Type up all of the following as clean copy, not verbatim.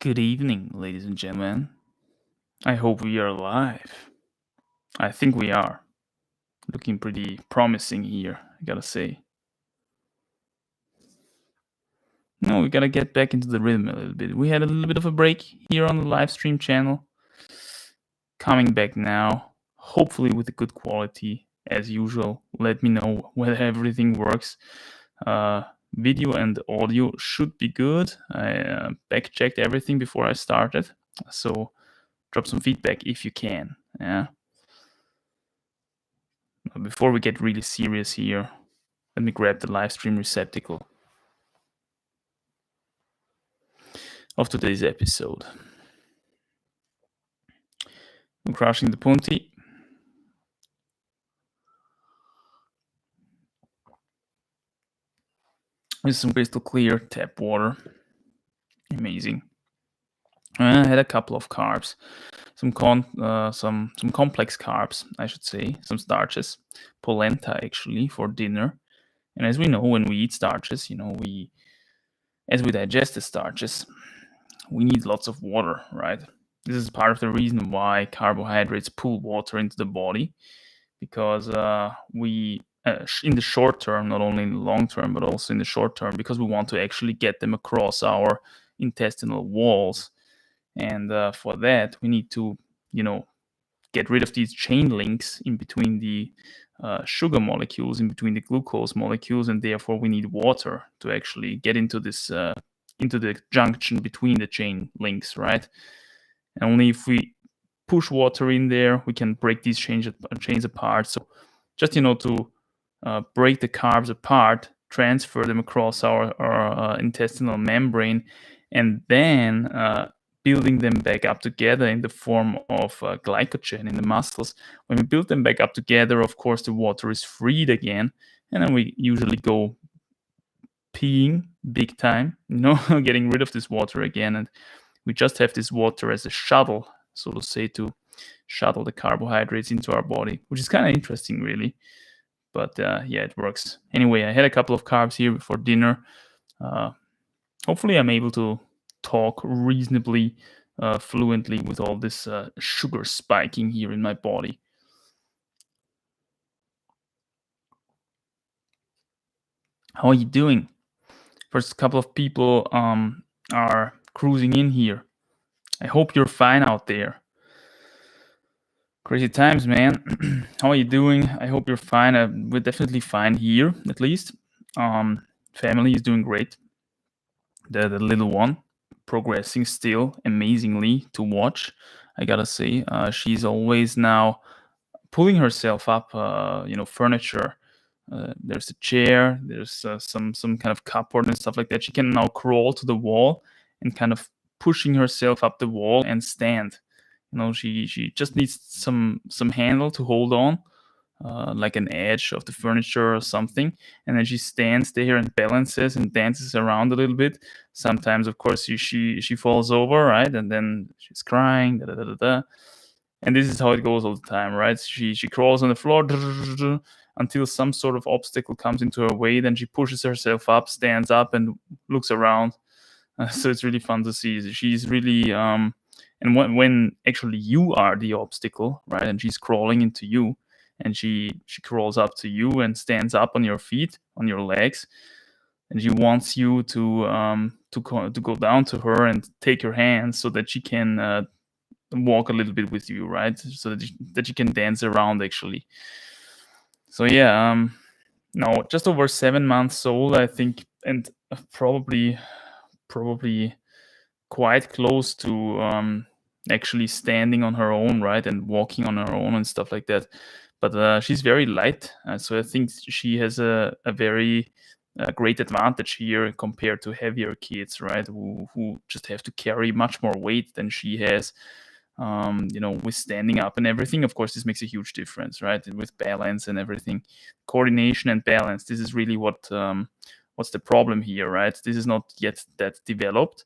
Good evening, ladies and gentlemen. I hope we are alive. I think we are. Looking pretty promising here, I gotta say. No, we gotta get back into the rhythm a little bit. We had a little bit of a break here on the live stream channel. Coming back now, hopefully with a good quality as usual. Let me know whether everything works. Video and audio should be good. I back checked everything before I started, so drop some feedback if you can. Yeah. Before we get really serious here, let me grab the live stream receptacle of today's episode. I'm crushing the punti. With some crystal clear tap water. Amazing. I had a couple of carbs, some complex carbs, I should say, some starches, polenta actually for dinner. And as we know, when we eat starches, as we digest the starches, we need lots of water, right? This is part of the reason why carbohydrates pull water into the body, because we, in the short term, not only in the long term, but also in the short term, because we want to actually get them across our intestinal walls. And for that, we need to, get rid of these chain links in between the sugar molecules, in between the glucose molecules, and therefore we need water to actually get into this into the junction between the chain links, right? And only if we push water in there, we can break these chains apart. So just to break the carbs apart, transfer them across our intestinal membrane, and then building them back up together in the form of glycogen in the muscles. When we build them back up together, of course, the water is freed again, and then we usually go peeing big time, getting rid of this water again. And we just have this water as a shuttle, so to say, to shuttle the carbohydrates into our body, which is kind of interesting, really. But yeah, it works. Anyway, I had a couple of carbs here before dinner. Hopefully, I'm able to talk reasonably fluently with all this sugar spiking here in my body. How are you doing? First couple of people are cruising in here. I hope you're fine out there. Crazy times, man. How are you doing? I hope you're fine. We're definitely fine here, at least. Family is doing great. The little one progressing still amazingly to watch. I gotta say, she's always now pulling herself up. Furniture. There's a chair. There's some kind of cupboard and stuff like that. She can now crawl to the wall and kind of pushing herself up the wall and stand. She just needs some handle to hold on, like an edge of the furniture or something, and then she stands there and balances and dances around a little bit. Sometimes, of course, she falls over, right, and then she's crying, da, da, da, da, da. And this is how it goes all the time, right? She crawls on the floor until some sort of obstacle comes into her way. Then she pushes herself up, stands up, and looks around. So it's really fun to see. She's really and when actually you are the obstacle, right, and she's crawling into you, and she crawls up to you and stands up on your feet, on your legs, and she wants you to go down to her and take your hands so that she can walk a little bit with you, right, so that you can dance around actually. So yeah, no, just over 7 months old, I think, and probably quite close to actually standing on her own, right, and walking on her own and stuff like that. But she's very light, so I think she has a very great advantage here compared to heavier kids, right, who just have to carry much more weight than she has. With standing up and everything. Of course, this makes a huge difference, right? With balance and everything, coordination and balance. This is really what's the problem here, right? This is not yet that developed,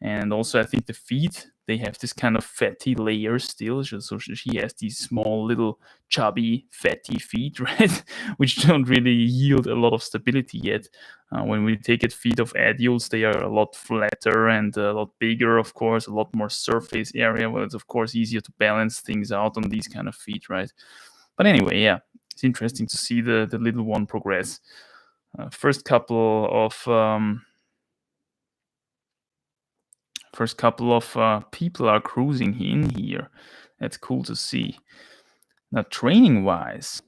And also, I think the feet, they have this kind of fatty layer still. So she has these small, little, chubby, fatty feet, right? Which don't really yield a lot of stability yet. When we take it feet of adults, they are a lot flatter and a lot bigger, of course, a lot more surface area. Well, it's, of course, easier to balance things out on these kind of feet, right? But anyway, yeah, it's interesting to see the little one progress. First couple of people are cruising in here. That's cool to see. Now, training wise,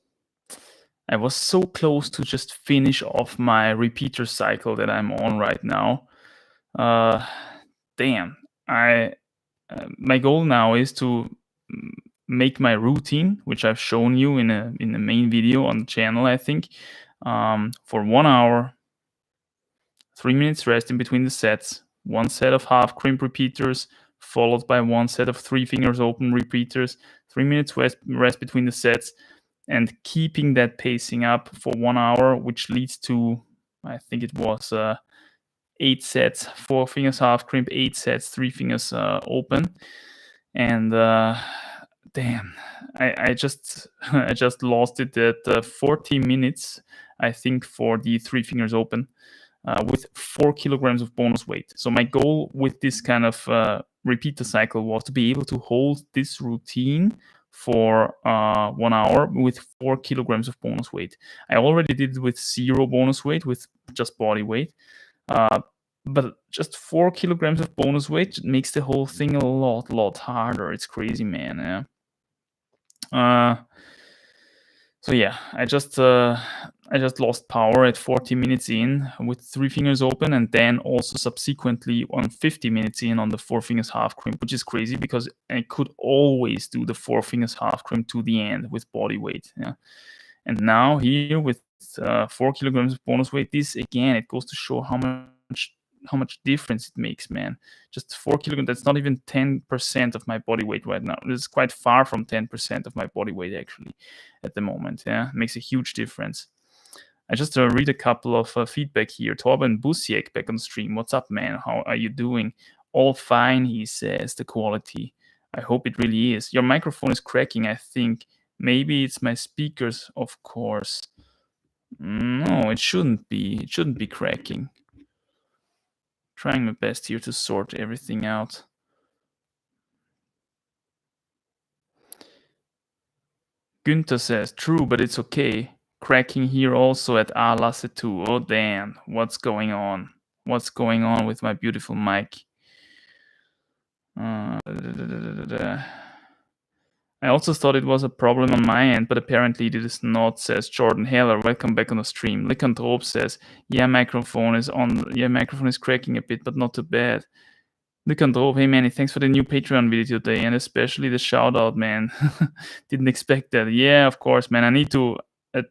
I was so close to just finish off my repeater cycle that I'm on right now. Damn, my goal now is to make my routine, which I've shown you in the main video on the channel, I think, for 1 hour, 3 minutes rest in between the sets, one set of half crimp repeaters, followed by one set of 3 fingers open repeaters, 3 minutes rest between the sets, and keeping that pacing up for 1 hour, which leads to, I think it was 8 sets, 4 fingers half crimp, 8 sets, 3 fingers open. And damn, I just I just lost it at 40 minutes, I think, for the 3 fingers open. With 4 kilograms of bonus weight. So my goal with this kind of repeater cycle was to be able to hold this routine for 1 hour with 4 kilograms of bonus weight. I already did it with 0 bonus weight, with just body weight. But just 4 kilograms of bonus weight makes the whole thing a lot harder. It's crazy, man. Yeah. So yeah, I just lost power at 40 minutes in with 3 fingers open, and then also subsequently on 50 minutes in on the 4 fingers half crimp, which is crazy because I could always do the 4 fingers half crimp to the end with body weight. Yeah, and now here with 4 kilograms of bonus weight, this again, it goes to show how much difference it makes, man. Just 4 kilograms, that's not even 10% of my body weight right now. This is quite far from 10% of my body weight actually at the moment. Yeah, it makes a huge difference. I just read a couple of feedback here. Torben Busiek back on stream. What's up, man? How are you doing? All fine, he says. The quality. I hope it really is. Your microphone is cracking, I think. Maybe it's my speakers, of course. No, it shouldn't be. It shouldn't be cracking. Trying my best here to sort everything out. Günther says, true, but it's okay. Cracking here also at Alasse2. Oh, damn. What's going on? What's going on with my beautiful mic? I also thought it was a problem on my end, but apparently it is not, says Jordan Heller. Welcome back on the stream. Lycanthrope says, yeah, microphone is cracking a bit, but not too bad. Lycanthrope, hey Manny, thanks for the new Patreon video today, and especially the shout out, man. Didn't expect that. Yeah, of course, man. I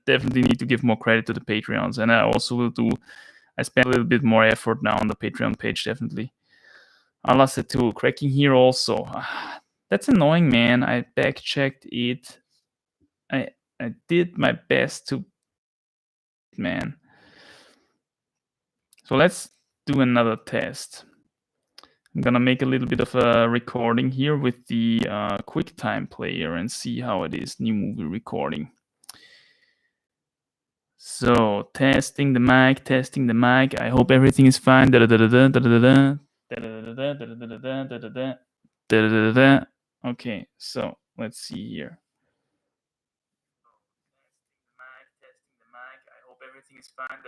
definitely need to give more credit to the Patreons, and I also will do. I spend a little bit more effort now on the Patreon page, definitely. Alasse2, cracking here also. That's annoying, man. I back checked it. I did my best to, man. So let's do another test. I'm gonna make a little bit of a recording here with the QuickTime player and see how it is. New movie recording. So testing the mic. I hope everything is fine. Okay, so let's see here. Testing the mic. I hope everything is fine.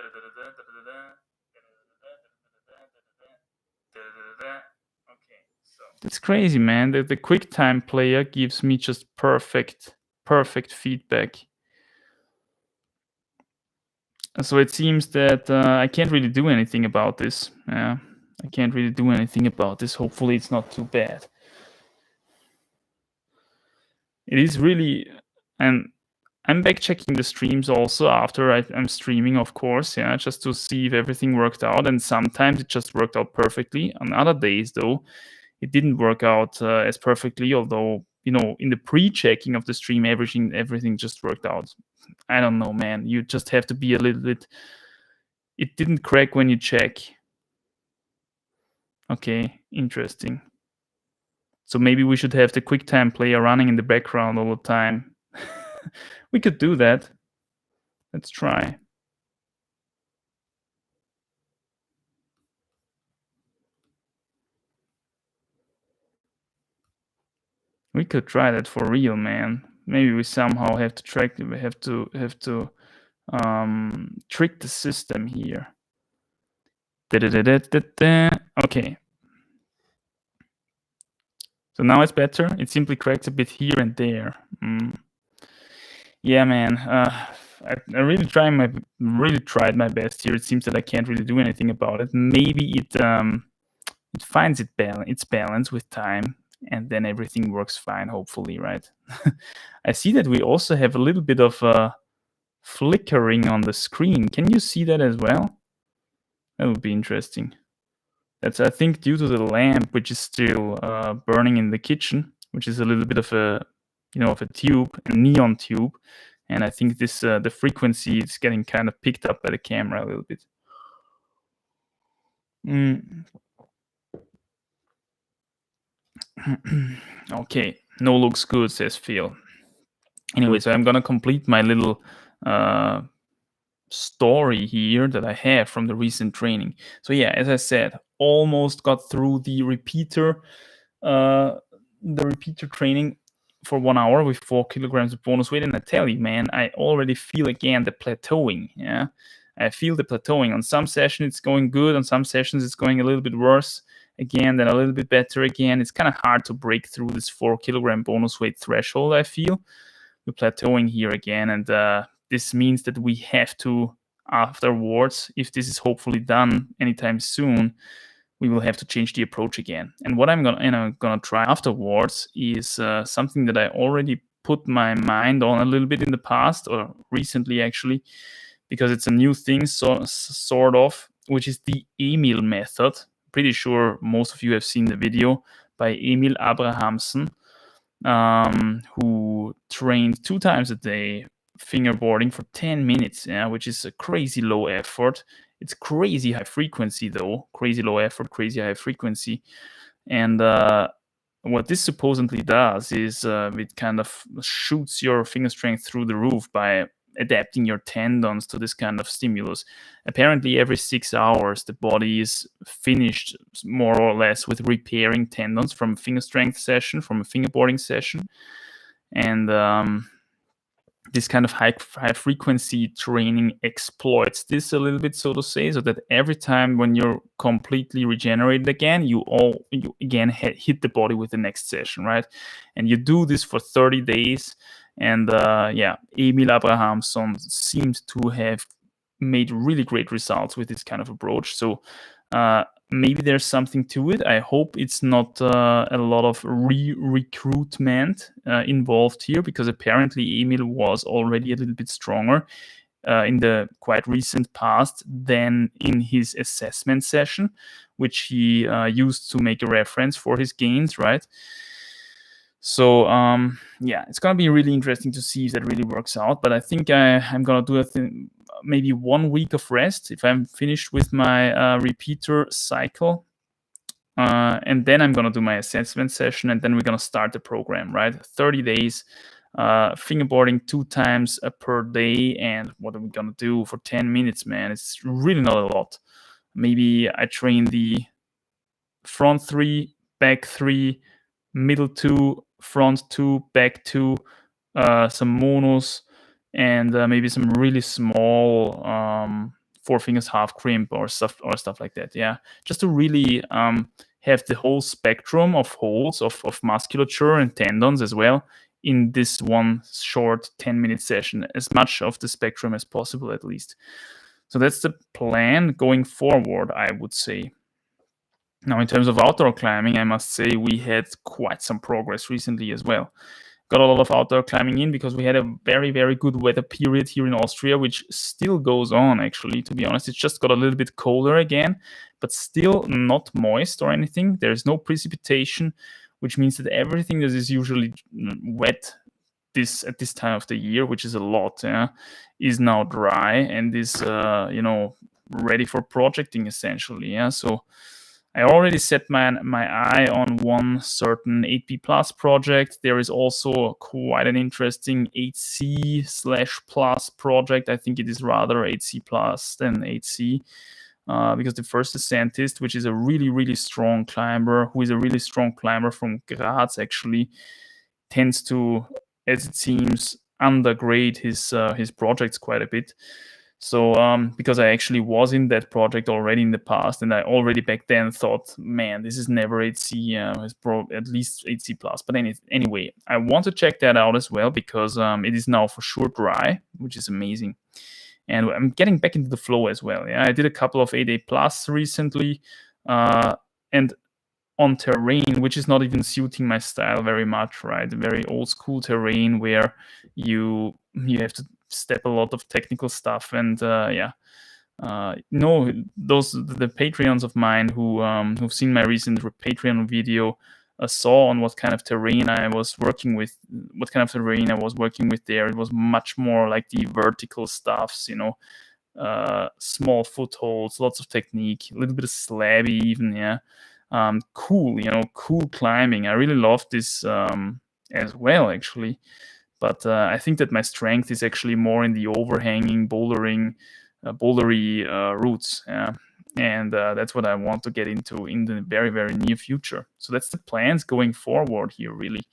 Okay, so it's crazy, man. The QuickTime player gives me just perfect feedback. So it seems that I can't really do anything about this. Yeah, I can't really do anything about this. Hopefully, it's not too bad. It is really, and I'm back checking the streams also after I'm streaming, of course, yeah, just to see if everything worked out. And sometimes it just worked out perfectly. On other days, though, it didn't work out as perfectly. Although, in the pre-checking of the stream, everything just worked out. I don't know, man. You just have to be a little bit. It didn't crack when you check. Okay, Interesting. So maybe we should have the QuickTime player running in the background all the time. We could do that. Let's try. We could try that for real, man. Maybe we somehow have to track. We have to trick the system here. Okay. So now it's better. It simply cracks a bit here and there. Yeah, man. I really tried my best here. It seems that I can't really do anything about it. Maybe it finds its balance with time, and then everything works fine. Hopefully, right? I see that we also have a little bit of flickering on the screen. Can you see that as well? That would be interesting. That's, I think, due to the lamp, which is still burning in the kitchen, which is a little bit of a tube, a neon tube, and I think this the frequency is getting kind of picked up by the camera a little bit. Okay, no looks good, says Phil. Anyway, so I'm gonna complete my little story here that I have from the recent training. So yeah, as I said, almost got through the repeater training for 1 hour with 4 kilograms of bonus weight, and I tell you, man, I already feel again the plateauing. Yeah, I feel the plateauing. On some sessions it's going good, on some sessions it's going a little bit worse again, then a little bit better again. It's kind of hard to break through this 4 kilogram bonus weight threshold. I feel we're plateauing here again, and this means that we have to, afterwards, if this is hopefully done anytime soon, we will have to change the approach again. And what I'm gonna try afterwards is something that I already put my mind on a little bit in the past, or recently actually, because it's a new thing, sort of, which is the Emil method. Pretty sure most of you have seen the video by Emil Abrahamsen, who trained 2 times a day fingerboarding for 10 minutes, which is a crazy low effort. It's crazy high frequency though, crazy low effort, crazy high frequency. And what this supposedly does is it kind of shoots your finger strength through the roof by adapting your tendons to this kind of stimulus. Apparently every 6 hours the body is finished more or less with repairing tendons from a finger strength session, from a fingerboarding session. And this kind of high frequency training exploits this a little bit, so to say, so that every time when you're completely regenerated again, you again hit the body with the next session, right? And you do this for 30 days. And Emil Abrahamson seems to have made really great results with this kind of approach. So maybe there's something to it. I hope it's not a lot of recruitment involved here, because apparently Emil was already a little bit stronger in the quite recent past than in his assessment session, which he used to make a reference for his gains, right? So it's gonna be really interesting to see if that really works out. But I think I'm gonna do maybe 1 week of rest if I'm finished with my repeater cycle, and then I'm gonna do my assessment session, and then we're gonna start the program, right? 30 days fingerboarding 2 times per day. And what are we gonna do for 10 minutes, man? It's really not a lot. Maybe I train the front 3, back 3, middle 2, front 2, back 2, some monos, and maybe some really small 4 fingers half crimp or stuff like that. Yeah, just to really have the whole spectrum of holds of musculature and tendons as well in this one short 10-minute session, as much of the spectrum as possible at least. So that's the plan going forward, I would say. Now, in terms of outdoor climbing, I must say we had quite some progress recently as well. Got a lot of outdoor climbing in because we had a very, very good weather period here in Austria, which still goes on, actually, to be honest. It's just got a little bit colder again, but still not moist or anything. There's no precipitation, which means that everything that is usually wet at this time of the year, which is a lot, is now dry and is ready for projecting, essentially. So I already set my eye on one certain 8B plus project. There is also quite an interesting 8C/plus project. I think it is rather 8C plus than 8C. Because the first ascentist, which is a really, really strong climber, who is a really strong climber from Graz, actually tends to, as it seems, undergrade his projects quite a bit. So because I actually was in that project already in the past, and I already back then thought, man, this is never 8C, it's at least 8C plus. But anyway, I want to check that out as well, because it is now for sure dry, which is amazing. And I'm getting back into the flow as well. Yeah, I did a couple of 8A plus recently, and on terrain, which is not even suiting my style very much, right? Very old school terrain where you have to step a lot of technical stuff, and no, the Patreons of mine who've seen my recent Patreon video saw on what kind of terrain I was working with, there. It was much more like the vertical stuffs, small footholds, lots of technique, a little bit of slabby even, yeah. Cool, cool climbing. I really love this as well, actually. But I think that my strength is actually more in the overhanging bouldery routes. Yeah. And that's what I want to get into in the very, very near future. So that's the plans going forward here, really.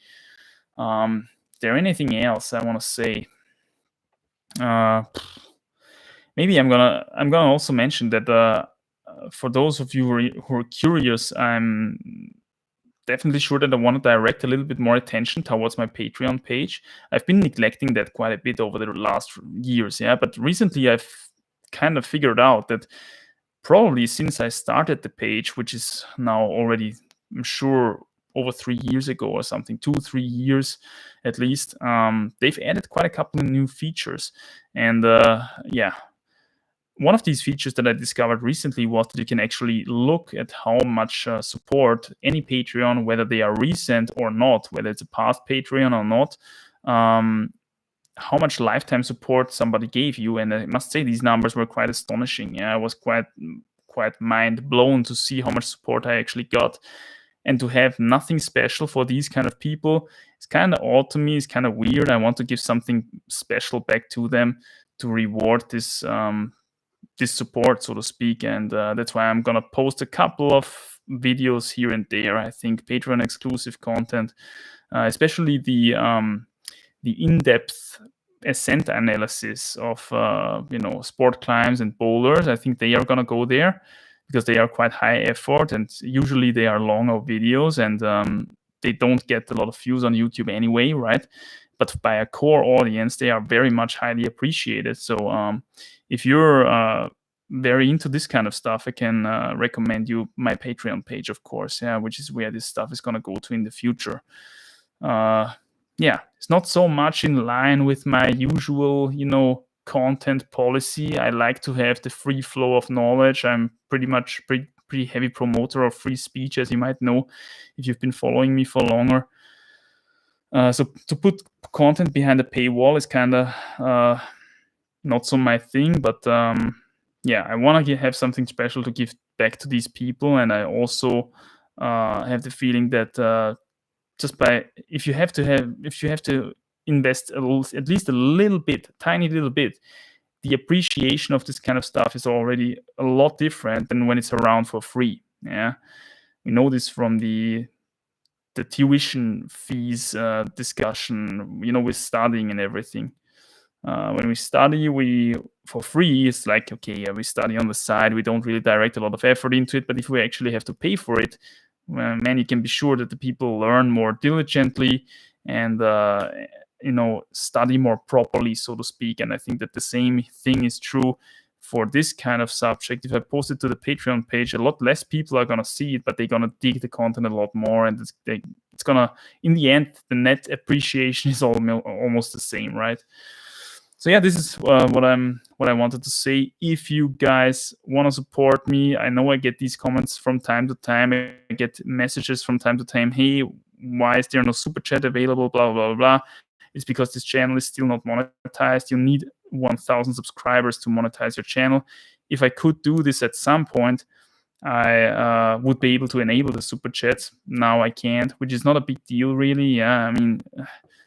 Is there anything else I want to say? Maybe I'm gonna also mention that for those of you who are curious, I'm definitely sure that I want to direct a little bit more attention towards my Patreon page. I've been neglecting that quite a bit over the last years, yeah. But recently, I've kind of figured out that probably since I started the page, which is now already, I'm sure, over 3 years ago or something, 2-3 years at least, they've added quite a couple of new features. And one of these features that I discovered recently was that you can actually look at how much support any Patreon, whether they are recent or not, whether it's a past Patreon or not, how much lifetime support somebody gave you. And I must say these numbers were quite astonishing. Yeah, I was quite mind blown to see how much support I actually got. And to have nothing special for these kind of people, it's kind of odd to me. It's kind of weird. I want to give something special back to them to reward this support, so to speak. And that's why I'm gonna post a couple of videos here and there. I think Patreon exclusive content, especially the in-depth ascent analysis of sport climbs and boulders. I think they are gonna go there because they are quite high effort, and usually they are longer videos, and they don't get a lot of views on YouTube anyway, right? But by a core audience, they are very much highly appreciated. So if you're very into this kind of stuff, I can recommend you my Patreon page, of course, yeah, which is where this stuff is going to go to in the future. It's not so much in line with my usual, content policy. I like to have the free flow of knowledge. I'm pretty heavy promoter of free speech, as you might know if you've been following me for longer. So to put content behind a paywall is kind of not so my thing, but I want to have something special to give back to these people. And I also have the feeling that if you have to invest at least a little bit, tiny little bit, the appreciation of this kind of stuff is already a lot different than when it's around for free. Yeah, we know this from the tuition fees discussion, with studying and everything. When we study, for free, it's like, okay, yeah, we study on the side. We don't really direct a lot of effort into it. But if we actually have to pay for it, man, you can be sure that the people learn more diligently and study more properly, so to speak. And I think that the same thing is true for this kind of subject. If I post it to the Patreon page, a lot less people are going to see it, but they're going to dig the content a lot more. And it's going to, in the end, the net appreciation is almost the same, right? So yeah, this is what I wanted to say. If you guys want to support me, I know I get these comments from time to time. I get messages from time to time. Hey, why is there no super chat available? Blah, blah, blah, blah. It's because this channel is still not monetized. You need 1,000 subscribers to monetize your channel. If I could do this at some point, I would be able to enable the super chats. Now I can't, which is not a big deal, really. Yeah, I mean,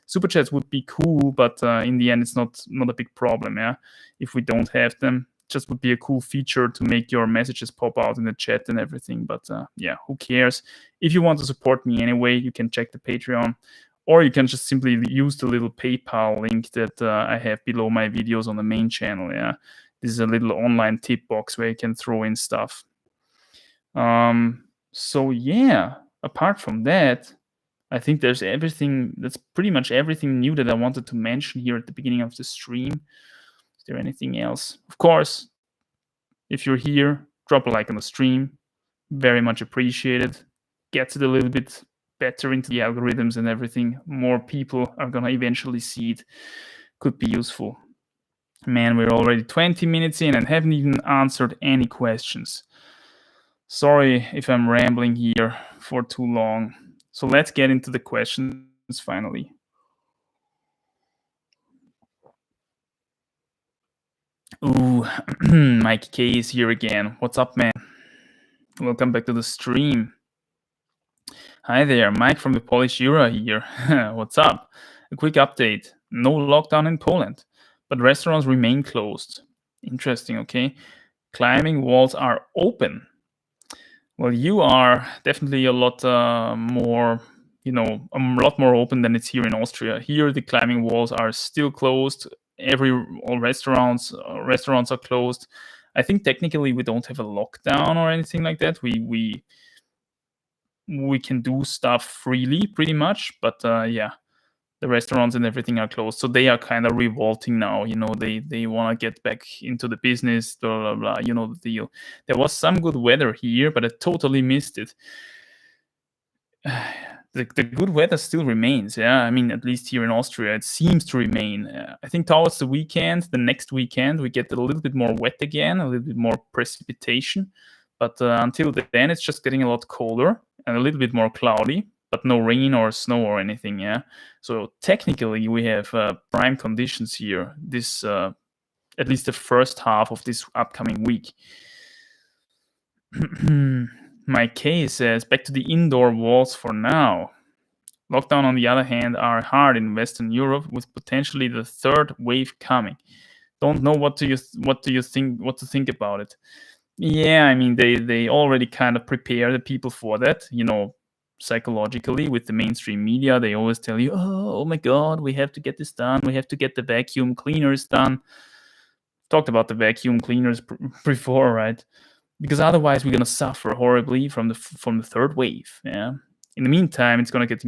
super chats would be cool, but in the end, it's not a big problem. Yeah, if we don't have them, just would be a cool feature to make your messages pop out in the chat and everything. But yeah, who cares? If you want to support me anyway, you can check the Patreon, or you can just simply use the little PayPal link that I have below my videos on the main channel. Yeah, this is a little online tip box where you can throw in stuff. So yeah, apart from that, I think there's everything. That's pretty much everything new that I wanted to mention here at the beginning of the stream. Is there anything else? Of course, if you're here, drop a like on the stream. Very much appreciated. Gets it a little bit better into the algorithms and everything. More people are gonna eventually see it. Could be useful. Man, we're already 20 minutes in and haven't even answered any questions. Sorry if I'm rambling here for too long. So let's get into the questions finally. Ooh, Mike K is here again. What's up, man? Welcome back to the stream. Hi there, Mike from the Polish Jura here. What's up? A quick update. No lockdown in Poland, but restaurants remain closed. Interesting, okay? Climbing walls are open. Well, you are definitely a lot more, a lot more open than it's here in Austria. Here, the climbing walls are still closed. All restaurants are closed. I think technically we don't have a lockdown or anything like that. We can do stuff freely, pretty much. But yeah, the restaurants and everything are closed, so they are kind of revolting now. They want to get back into the business, blah blah blah. You know the deal. There was some good weather here, but I totally missed it. The good weather still remains. Yeah, I mean, at least here in Austria, it seems to remain. I think towards the next weekend, we get a little bit more wet again, a little bit more precipitation. But until then, it's just getting a lot colder and a little bit more cloudy, but no rain or snow or anything. Yeah, so technically we have prime conditions here. This at least the first half of this upcoming week. My case says back to the indoor walls for now. Lockdown, on the other hand, are hard in Western Europe with potentially the third wave coming. Don't know what to think about it. Yeah, I mean they already kind of prepare the people for that, psychologically with the mainstream media. They always tell you, oh my god, we have to get this done. We have to get the vacuum cleaners done. Talked about the vacuum cleaners before, right? Because otherwise we're gonna suffer horribly from the third wave. Yeah. In the meantime, it's gonna get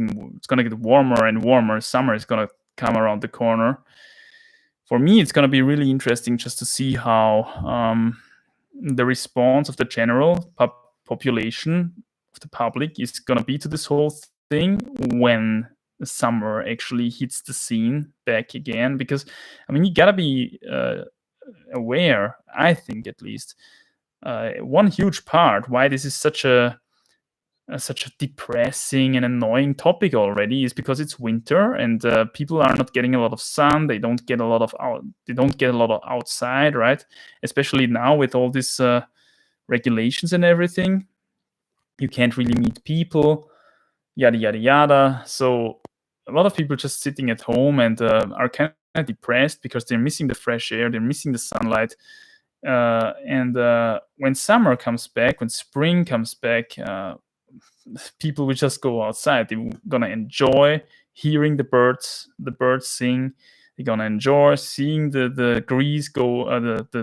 warmer and warmer. Summer is gonna come around the corner. For me, it's gonna be really interesting just to see how the response of the general population of the public is gonna be to this whole thing when the summer actually hits the scene back again. Because I mean, you gotta be aware. I think at least. One huge part why this is such a depressing and annoying topic already is because it's winter and people are not getting a lot of sun. They don't get a lot of outside, right? Especially now with all these regulations and everything, you can't really meet people, yada yada yada. So a lot of people just sitting at home and are kind of depressed because they're missing the fresh air, they're missing the sunlight. And when summer comes back, when spring comes back, people will just go outside. They're gonna enjoy hearing the birds sing. They're gonna enjoy seeing the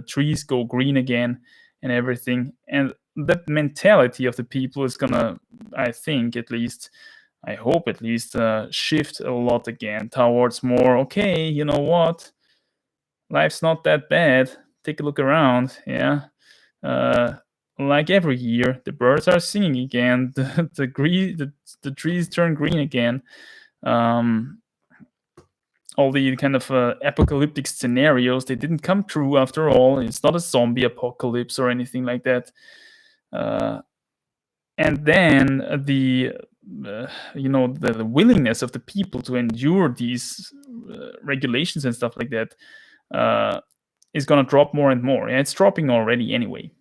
trees go green again and everything. And that mentality of the people is gonna, I think at least, I hope at least, shift a lot again towards more, okay, you know what? Life's not that bad. Take a look around, yeah. Like every year, the birds are singing again. The trees turn green again. All the kind of apocalyptic scenarios, they didn't come true after all. It's not a zombie apocalypse or anything like that. And then the willingness of the people to endure these regulations and stuff like that is going to drop more and more. And it's dropping already anyway.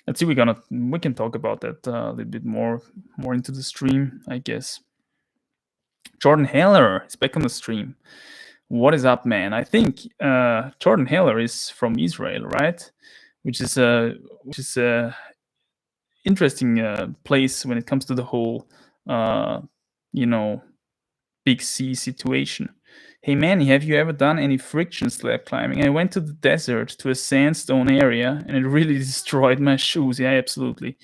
Let's see. We can talk about that a little bit more into the stream, I guess. Jordan Heller is back on the stream. What is up, man? I think Jordan Heller is from Israel, right? Which is a interesting place when it comes to the whole, you know, big C situation. Hey Manny, have you ever done any friction slab climbing? I went to the desert to a sandstone area and it really destroyed my shoes. Yeah, absolutely.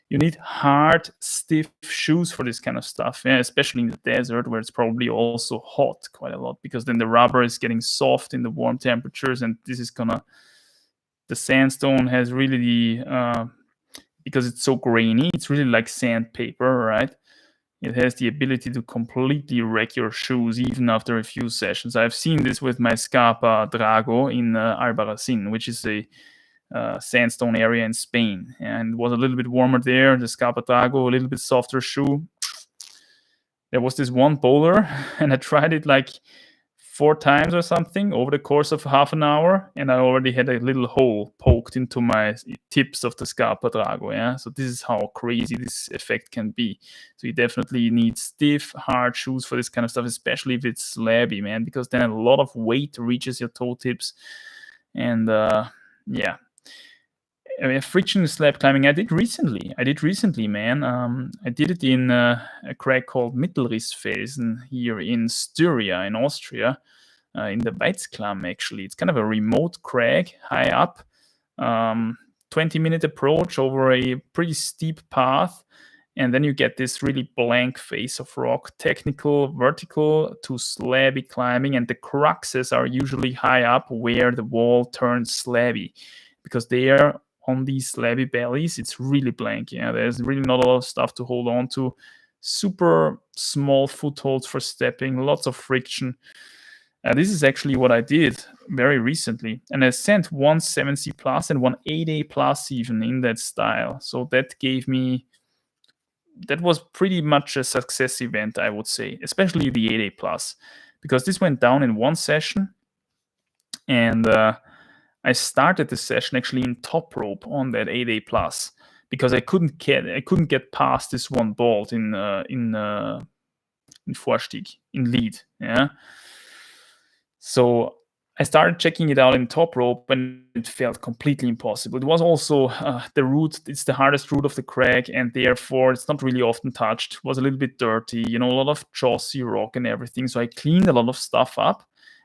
You need hard, stiff shoes for this kind of stuff, yeah, especially in the desert where it's probably also hot quite a lot because then the rubber is getting soft in the warm temperatures and this is gonna. The sandstone has really because it's so grainy, it's really like sandpaper, right? It has the ability to completely wreck your shoes even after a few sessions. I've seen this with my Scarpa Drago in Albarracin, which is a sandstone area in Spain. And it was a little bit warmer there. The Scarpa Drago, a little bit softer shoe. There was this one bowler, and I tried it like 4 times or something over the course of half an hour, and I already had a little hole poked into my tips of the Scarpa Drago. Yeah, so this is how crazy this effect can be. So you definitely need stiff, hard shoes for this kind of stuff, especially if it's slabby, man, because then a lot of weight reaches your toe tips, and yeah. I mean, friction slab climbing I did recently, man. I did it in a crag called Mittelrissfelsen here in Styria in Austria, in the Weizklamm actually. It's kind of a remote crag high up, 20-minute approach over a pretty steep path, and then you get this really blank face of rock, technical, vertical to slabby climbing, and the cruxes are usually high up where the wall turns slabby, because there on these slabby bellies, it's really blank. Yeah, there's really not a lot of stuff to hold on to. Super small footholds for stepping, lots of friction. This is actually what I did very recently, and I sent one 7C plus and one 8A plus even in that style. So that was pretty much a success event, I would say, especially the 8A plus, because this went down in one session, and I started the session actually in top rope on that 8A plus because I couldn't get past this one bolt in Vorstieg, in lead. Yeah. So I started checking it out in top rope and it felt completely impossible. It was also the route, it's the hardest route of the crag, and therefore it's not really often touched. It was a little bit dirty, a lot of chossy rock and everything. So I cleaned a lot of stuff up,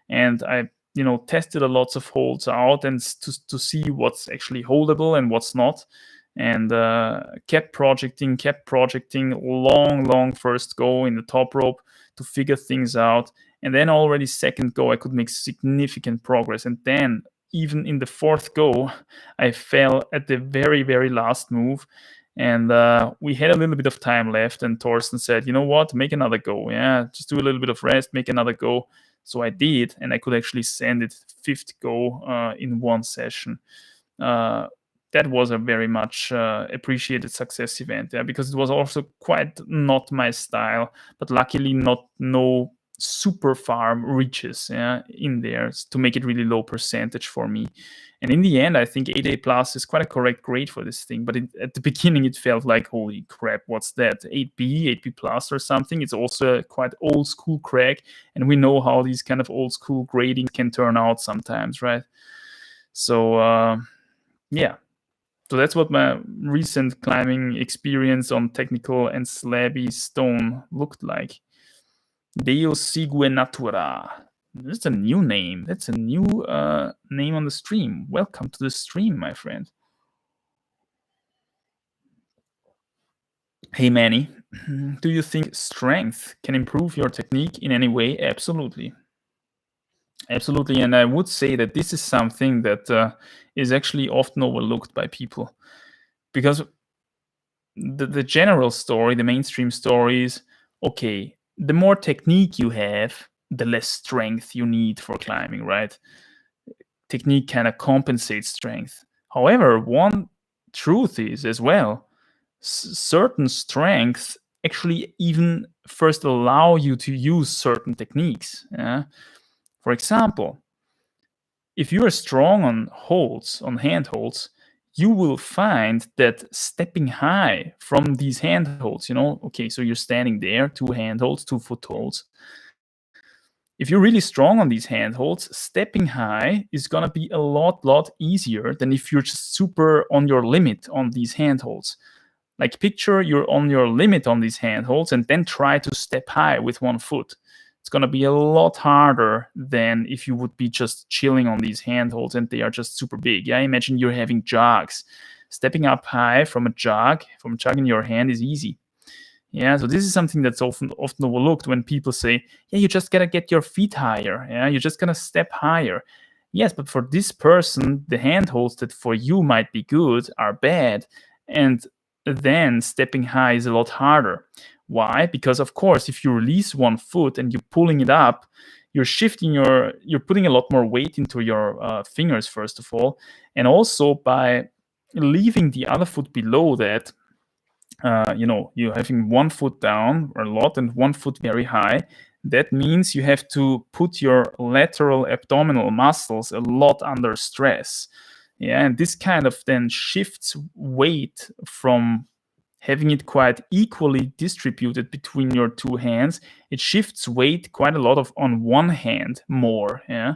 and I tested a lots of holds out and to see what's actually holdable and what's not, and kept projecting long first go in the top rope to figure things out, and then already second go I could make significant progress, and then even in the fourth go I fell at the very, very last move, and we had a little bit of time left, and Thorsten said, you know what, make another go, yeah, just do a little bit of rest, make another go. So I did, and I could actually send it fifth go in one session. That was a very much appreciated success event, yeah, because it was also quite not my style, but luckily no super far reaches, yeah, in there to make it really low percentage for me. And in the end, I think 8A plus is quite a correct grade for this thing. But at the beginning, it felt like, holy crap, what's that? 8B plus or something? It's also a quite old school crag. And we know how these kind of old school grading can turn out sometimes, right? So, yeah. So that's what my recent climbing experience on technical and slabby stone looked like. Deus Sigue Natura. That's a new name. That's a new name on the stream. Welcome to the stream, my friend. Hey, Manny. Do you think strength can improve your technique in any way? Absolutely. Absolutely. And I would say that this is something that is actually often overlooked by people. Because the general story, the mainstream story is, okay, the more technique you have, the less strength you need for climbing, right? Technique kind of compensates strength. However, one truth is as well, certain strengths actually even first allow you to use certain techniques. Yeah? For example, if you are strong on holds, on hand holds, you will find that stepping high from these handholds, okay, so you're standing there, two handholds, two footholds. If you're really strong on these handholds, stepping high is gonna be a lot easier than if you're just super on your limit on these handholds. Like picture you're on your limit on these handholds and then try to step high with one foot. It's gonna be a lot harder than if you would be just chilling on these handholds and they are just super big. Yeah, imagine you're having jogs. Stepping up high from a jog in your hand is easy. Yeah, so this is something that's often overlooked when people say, yeah, you just gotta get your feet higher. Yeah, you're just gonna step higher. Yes, but for this person, the handholds that for you might be good are bad. And then stepping high is a lot harder. Why? Because of course, if you release one foot and you're pulling it up, you're putting a lot more weight into your fingers, first of all. And also by leaving the other foot below that, you're having one foot down a lot and one foot very high. That means you have to put your lateral abdominal muscles a lot under stress. Yeah, and this kind of then shifts weight from having it quite equally distributed between your two hands. It shifts weight quite a lot on one hand more. Yeah.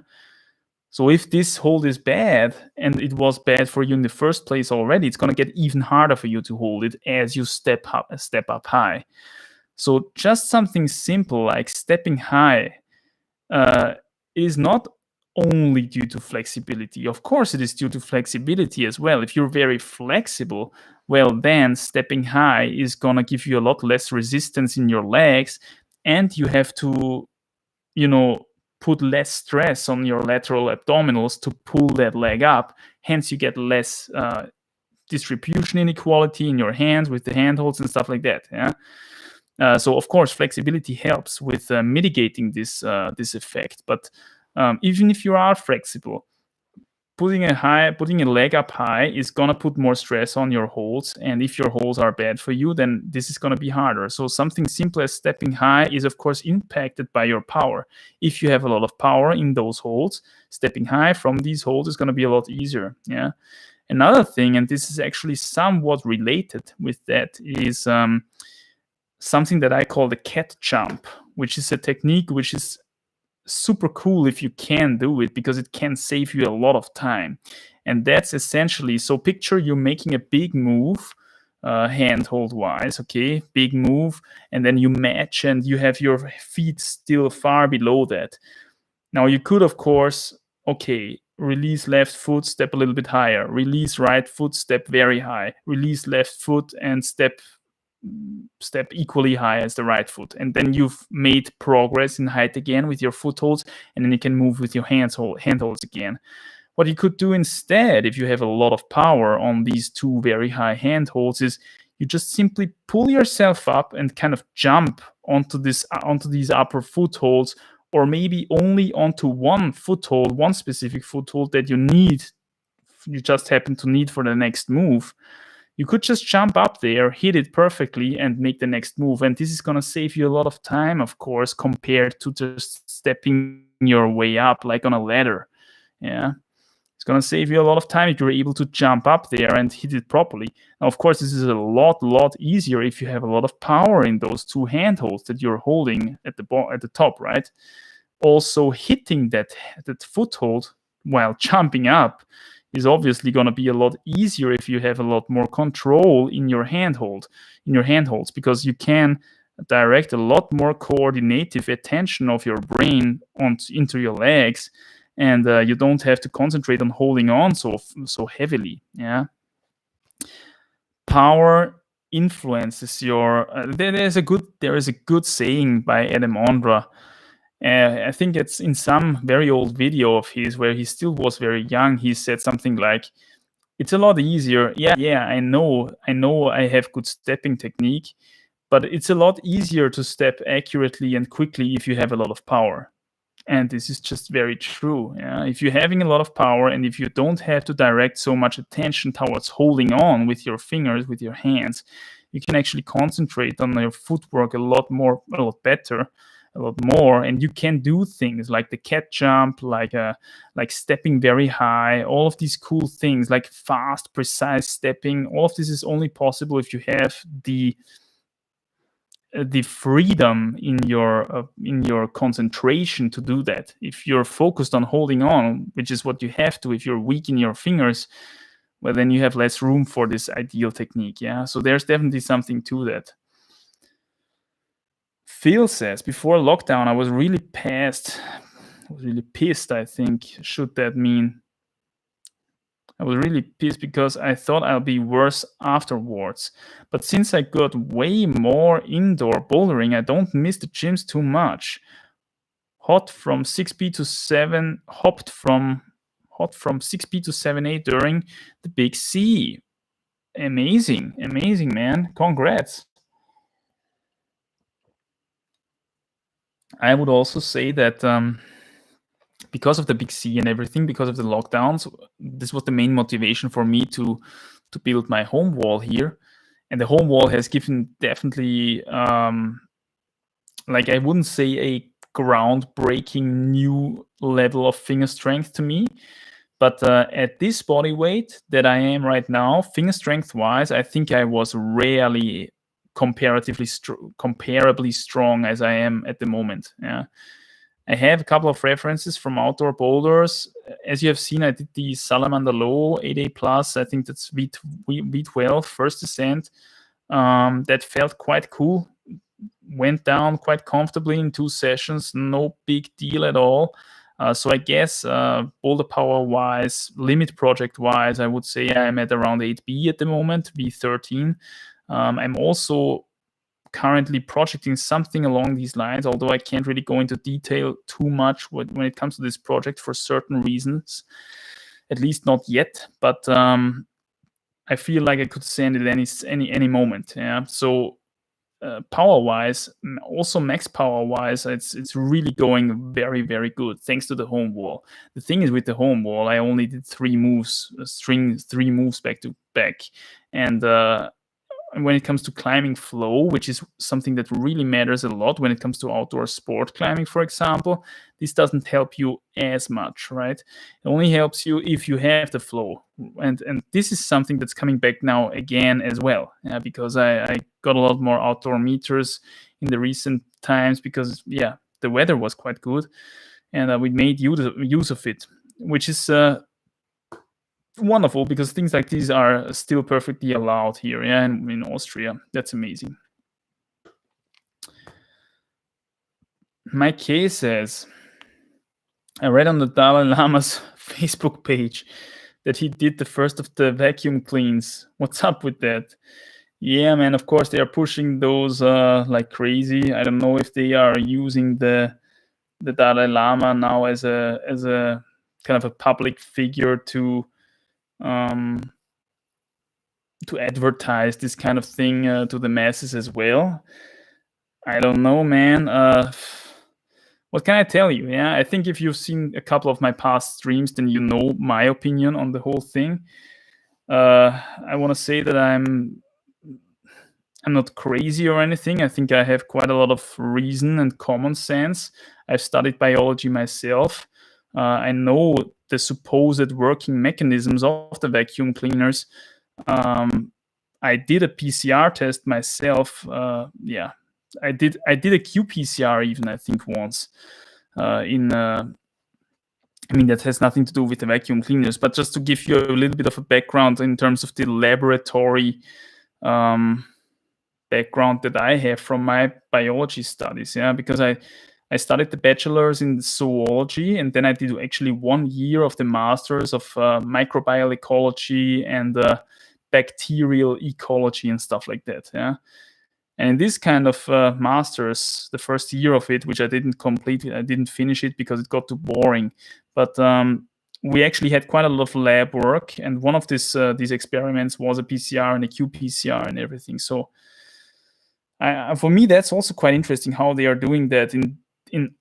So if this hold is bad and it was bad for you in the first place already, it's going to get even harder for you to hold it as you step up high. So just something simple like stepping high is not only due to flexibility. Of course, it is due to flexibility as well. If you're very flexible, well, then stepping high is going to give you a lot less resistance in your legs, and you have to, put less stress on your lateral abdominals to pull that leg up. Hence, you get less distribution inequality in your hands with the handholds and stuff like that. Yeah. So of course, flexibility helps with mitigating this effect. But even if you are flexible, putting a leg up high is gonna put more stress on your holds, and if your holds are bad for you, then this is gonna be harder. So something simple as stepping high is of course impacted by your power. If you have a lot of power in those holds, stepping high from these holds is gonna be a lot easier. Yeah. Another thing, and this is actually somewhat related with that, is something that I call the cat jump, which is a technique which is super cool if you can do it because it can save you a lot of time. And that's essentially, so picture you making a big move, handhold wise, okay, big move, and then you match and you have your feet still far below that. Now you could, of course, okay, release left foot, step a little bit higher, release right foot, step very high, release left foot and step equally high as the right foot, and then you've made progress in height again with your footholds, and then you can move with your handholds again. What you could do instead, if you have a lot of power on these two very high handholds, is you just simply pull yourself up and kind of jump onto these upper footholds, or maybe only onto one specific foothold that you just happen to need for the next move. You could just jump up there, hit it perfectly, and make the next move. And this is going to save you a lot of time, of course, compared to just stepping your way up like on a ladder. Yeah. It's going to save you a lot of time if you're able to jump up there and hit it properly. Now, of course, this is a lot easier if you have a lot of power in those two handholds that you're holding at the top, right? Also, hitting that foothold while jumping up is obviously going to be a lot easier if you have a lot more control in your handholds, because you can direct a lot more coordinative attention of your brain into your legs, and you don't have to concentrate on holding on so heavily. Yeah. Power influences your. There is a good saying by Adam Ondra. I think it's in some very old video of his where he still was very young. He said something like, "It's a lot easier. Yeah, I know I have good stepping technique, but it's a lot easier to step accurately and quickly if you have a lot of power." And this is just very true. Yeah? If you're having a lot of power and if you don't have to direct so much attention towards holding on with your fingers, with your hands, you can actually concentrate on your footwork a lot better, a lot more, and you can do things like the cat jump, like stepping very high, all of these cool things like fast, precise stepping. All of this is only possible if you have the freedom in your concentration to do that. If you're focused on holding on, which is what you have to, if you're weak in your fingers, well, then you have less room for this ideal technique. Yeah, so there's definitely something to that. Phil says, before lockdown, I was really pissed. I think. Should that mean? I was really pissed because I thought I'll be worse afterwards. But since I got way more indoor bouldering, I don't miss the gyms too much. Hopped from 6B to 7A during the big C. Amazing, man. Congrats. I would also say that because of the big C and everything, because of the lockdowns, this was the main motivation for me to build my home wall here. And the home wall has given definitely, like, I wouldn't say a groundbreaking new level of finger strength to me, but at this body weight that I am right now, finger strength wise, I think I was rarely comparably strong as I am at the moment. Yeah, I have a couple of references from outdoor boulders. As you have seen, I did the Salamander Low 8A Plus. I think that's V12 first descent. That felt quite cool. Went down quite comfortably in 2 sessions. No big deal at all. So I guess boulder power wise, limit project wise, I would say I'm at around 8B at the moment, V13. I'm also currently projecting something along these lines, although I can't really go into detail too much when it comes to this project for certain reasons, at least not yet. But I feel like I could send it any moment. Yeah. So power wise, also max power wise, it's really going very, very good thanks to the home wall. The thing is, with the home wall, I only did 3 moves, string 3 moves back to back, and when it comes to climbing flow, which is something that really matters a lot when it comes to outdoor sport climbing, for example, this doesn't help you as much, right? It only helps you if you have the flow. And this is something that's coming back now again as well, because I got a lot more outdoor meters in the recent times because, the weather was quite good, and we made use of it, which is wonderful, because things like these are still perfectly allowed here, in Austria. That's amazing. Mike K says, I read on the Dalai Lama's Facebook page that he did the first of the vacuum cleans. What's up with that? Yeah, man, of course they are pushing those like crazy. I don't know if they are using the Dalai Lama now as a kind of a public figure to advertise this kind of thing to the masses as well. I don't know, man. What can I tell you? Yeah, I think if you've seen a couple of my past streams, then you know my opinion on the whole thing. I want to say that I'm not crazy or anything. I think I have quite a lot of reason and common sense. I've studied biology myself. I know the supposed working mechanisms of the vacuum cleaners. I did a PCR test myself. I did a qPCR even, I think, once. I mean, that has nothing to do with the vacuum cleaners, but just to give you a little bit of a background in terms of the laboratory background that I have from my biology studies, because I studied the bachelor's in zoology, and then I did actually 1 year of the master's of microbial ecology and bacterial ecology and stuff like that. And in this kind of master's, the first year of it, which I didn't complete, I didn't finish it because it got too boring. But we actually had quite a lot of lab work, and one of these experiments was a PCR and a qPCR and everything. So for me, that's also quite interesting how they are doing that in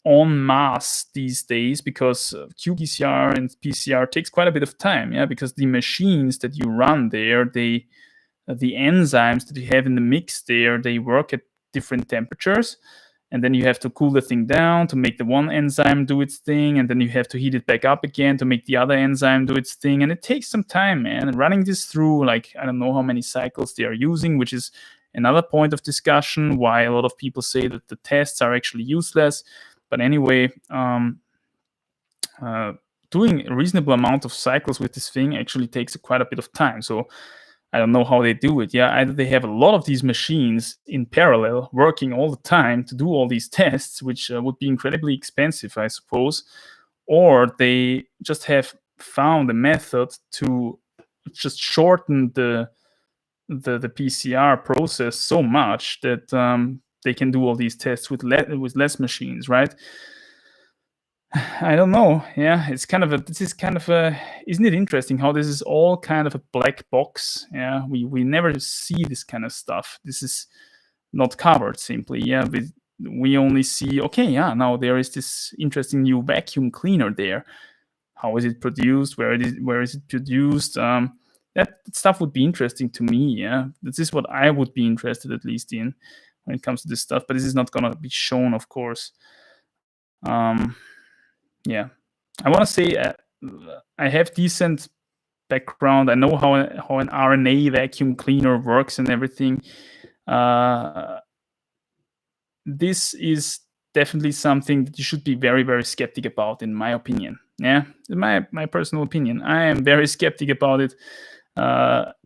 en masse these days, because qPCR and PCR takes quite a bit of time, because the machines that you run there, the enzymes that you have in the mix there, they work at different temperatures, and then you have to cool the thing down to make the one enzyme do its thing, and then you have to heat it back up again to make the other enzyme do its thing, and it takes some time, man. And running this through, like, I don't know how many cycles they are using, which is another point of discussion, why a lot of people say that the tests are actually useless. But anyway, doing a reasonable amount of cycles with this thing actually takes quite a bit of time. So I don't know how they do it. Yeah, either they have a lot of these machines in parallel working all the time to do all these tests, which would be incredibly expensive, I suppose, or they just have found a method to just shorten the PCR process so much that they can do all these tests with less machines, right? I don't know. Yeah, this is kind of a, isn't it interesting how this is all kind of a black box? Yeah, we never see this kind of stuff. This is not covered simply. Yeah, we only see, okay, yeah, now there is this interesting new vacuum cleaner there. How is it produced? Where is it produced? That stuff would be interesting to me. Yeah, this is what I would be interested at least in when it comes to this stuff. But this is not gonna be shown, of course. Yeah, I want to say I have decent background. I know how an RNA vacuum cleaner works and everything. This is definitely something that you should be very, very skeptic about, in my opinion. Yeah, in my personal opinion, I am very skeptic about it.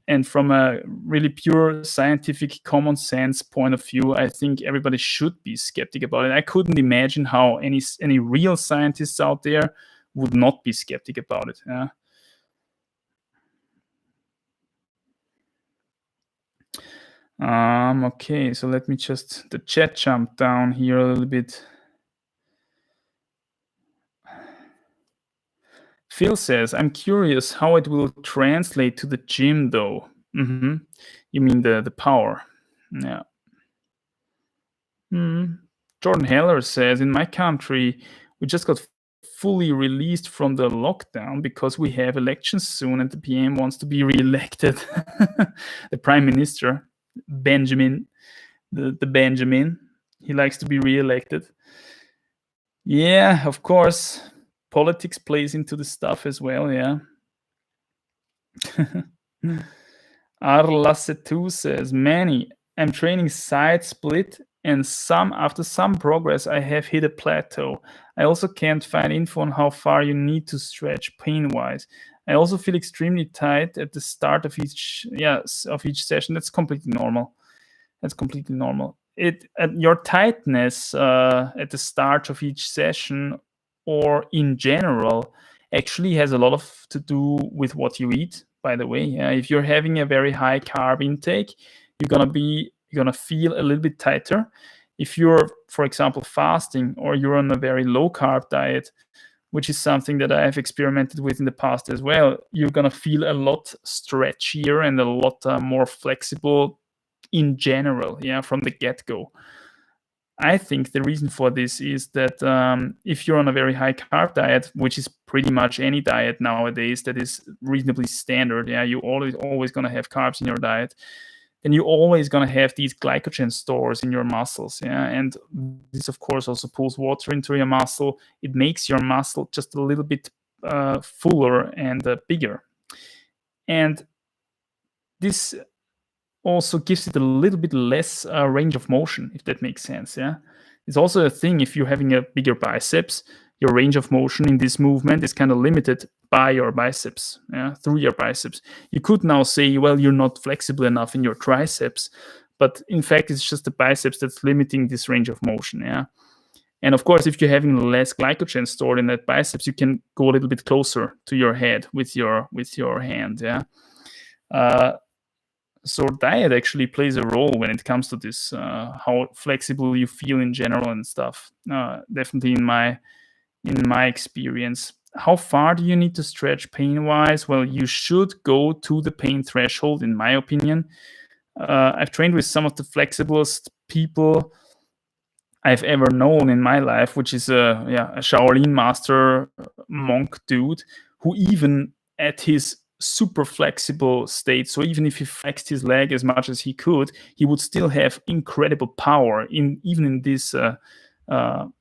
And from a really pure scientific common sense point of view, I think everybody should be skeptic about it. I couldn't imagine how any real scientists out there would not be skeptic about it. Yeah. Okay, so let me just the chat jump down here a little bit. Phil says, "I'm curious how it will translate to the gym, though." You mean the power? Yeah. Jordan Heller says, "In my country, we just got fully released from the lockdown because we have elections soon, and the PM wants to be re-elected." The Prime Minister, Benjamin, the Benjamin, he likes to be re-elected. Yeah, of course. Politics plays into the stuff as well, yeah. Arlasetu says, "Many. I'm training side split, and after some progress, I have hit a plateau. I also can't find info on how far you need to stretch pain-wise. I also feel extremely tight at the start of each session." That's completely normal. Your tightness at the start of each session, or in general, actually has a lot to do with what you eat. By the way, if you're having a very high carb intake, you're gonna feel a little bit tighter. If you're, for example, fasting, or you're on a very low carb diet, which is something that I have experimented with in the past as well, you're gonna feel a lot stretchier and a lot more flexible in general, from the get-go. I think the reason for this is that if you're on a very high carb diet, which is pretty much any diet nowadays that is reasonably standard, you always gonna have carbs in your diet, then you're always gonna have these glycogen stores in your muscles, and this of course also pulls water into your muscle. It makes your muscle just a little bit fuller and bigger, and this also gives it a little bit less range of motion, if that makes sense. It's also a thing, if you're having a bigger biceps, your range of motion in this movement is kind of limited by your biceps, through your biceps. You could now say, well, you're not flexible enough in your triceps, but in fact, it's just the biceps that's limiting this range of motion. And of course, if you're having less glycogen stored in that biceps, you can go a little bit closer to your head with your hand. So diet actually plays a role when it comes to this, how flexible you feel in general and stuff. Definitely in my experience. How far do you need to stretch pain-wise? Well, you should go to the pain threshold, in my opinion. I've trained with some of the flexiblest people I've ever known in my life, which is a Shaolin master monk dude, who even at his super flexible state. So even if he flexed his leg as much as he could, he would still have incredible power even in this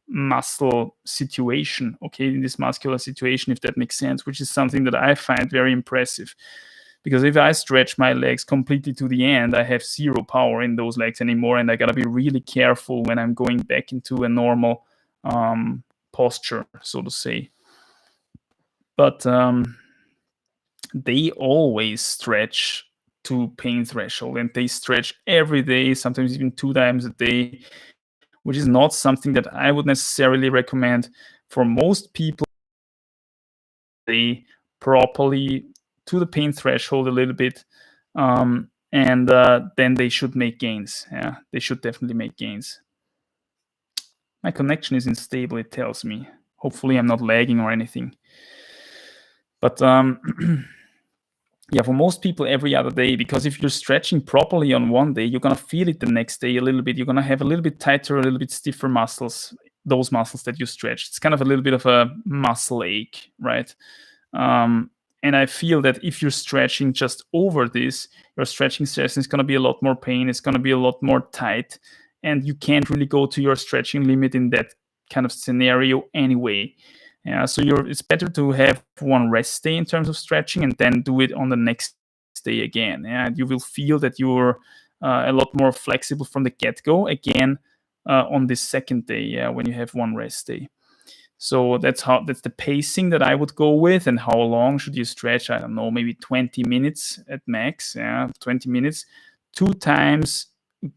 muscle situation, okay, in this muscular situation, if that makes sense, which is something that I find very impressive. Because if I stretch my legs completely to the end, I have zero power in those legs anymore, and I gotta be really careful when I'm going back into a normal posture, so to say. But they always stretch to pain threshold, and they stretch every day, sometimes even 2 times a day, which is not something that I would necessarily recommend for most people. They properly to the pain threshold a little bit, and then they should make gains. Yeah, they should definitely make gains. My connection is unstable, it tells me. Hopefully I'm not lagging or anything. But yeah, for most people every other day, because if you're stretching properly on one day, you're gonna feel it the next day a little bit. You're gonna have a little bit tighter, a little bit stiffer muscles, those muscles that you stretched. It's kind of a little bit of a muscle ache, right? And I feel that if you're stretching just over this, your stretching session is going to be a lot more pain. It's going to be a lot more tight, and you can't really go to your stretching limit in that kind of scenario anyway. Yeah, so it's better to have one rest day in terms of stretching and then do it on the next day again. And you will feel that you're a lot more flexible from the get-go again on this second day when you have one rest day. So that's the pacing that I would go with. And how long should you stretch? I don't know, maybe 20 minutes at max. Yeah, 20 minutes. 2 times,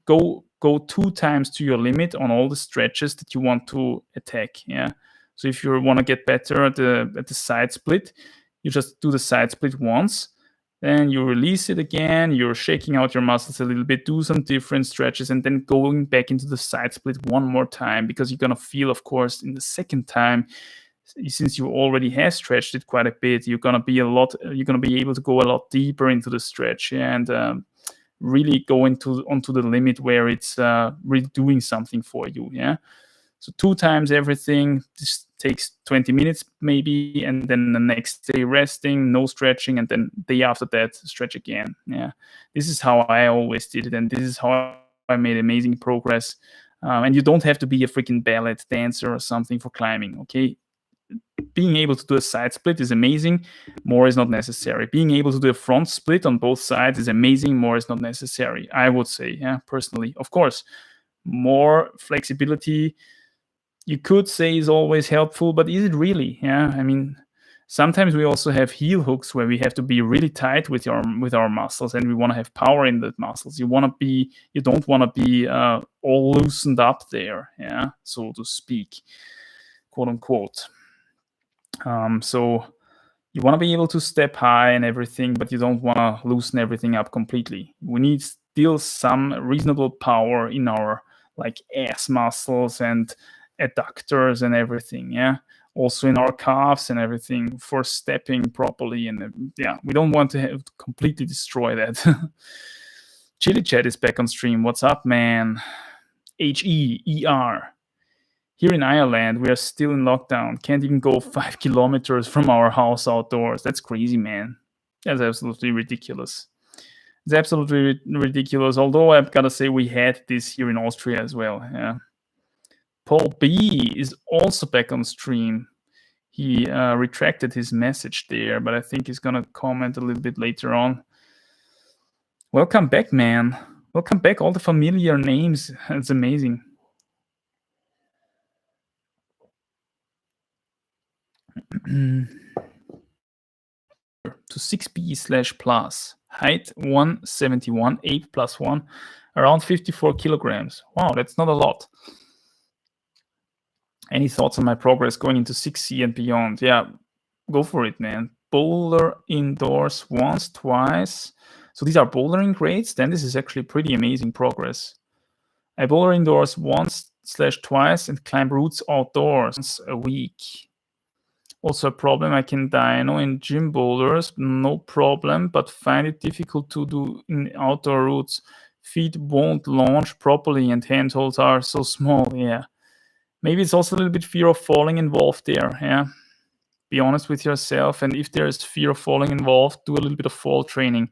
go 2 times to your limit on all the stretches that you want to attack. Yeah. So if you want to get better at the side split, you just do the side split once. Then you release it again, you're shaking out your muscles a little bit, do some different stretches, and then going back into the side split one more time, because you're going to feel, of course, in the second time, since you already have stretched it quite a bit, you're going to be able to go a lot deeper into the stretch and really go onto the limit where it's really doing something for you. Yeah. So 2 times everything. This takes 20 minutes maybe, and then the next day resting, no stretching, and then day after that stretch again. Yeah, this is how I always did it, and this is how I made amazing progress. And you don't have to be a freaking ballet dancer or something for climbing. Okay, being able to do a side split is amazing. More is not necessary. Being able to do a front split on both sides is amazing. More is not necessary, I would say. Yeah, personally, of course, more flexibility, you could say, is always helpful, but is it really? Yeah, I mean, sometimes we also have heel hooks where we have to be really tight with our muscles, and we want to have power in the muscles. You don't want to be all loosened up there, yeah, so to speak, quote unquote. So you want to be able to step high and everything, but you don't want to loosen everything up completely. We need still some reasonable power in our ass muscles and adductors and everything, yeah, also in our calves and everything for stepping properly. And yeah, we don't want to have to completely destroy that. Chili Chat is back on stream. What's up, man? HEER. Here in Ireland, we are still in lockdown. Can't even go 5 kilometers from our house outdoors. That's crazy, man. That's absolutely ridiculous. It's absolutely ridiculous. Although I've got to say, we had this here in Austria as well. Yeah. Paul B is also back on stream. He retracted his message there, but I think he's going to comment a little bit later on. Welcome back, man. Welcome back. All the familiar names. It's amazing. To 6B/plus. Height 171, 8 plus 1, around 54 kilograms. Wow, that's not a lot. Any thoughts on my progress going into 6C and beyond? Yeah, go for it, man. Boulder indoors once, twice. So these are bouldering grades. Then this is actually pretty amazing progress. I boulder indoors once/twice and climb routes outdoors once a week. Also a problem, I can dyno in gym boulders, no problem, but find it difficult to do in outdoor routes. Feet won't launch properly and handholds are so small. Yeah. Maybe it's also a little bit fear of falling involved there. Yeah. Be honest with yourself, and if there's fear of falling involved, do a little bit of fall training.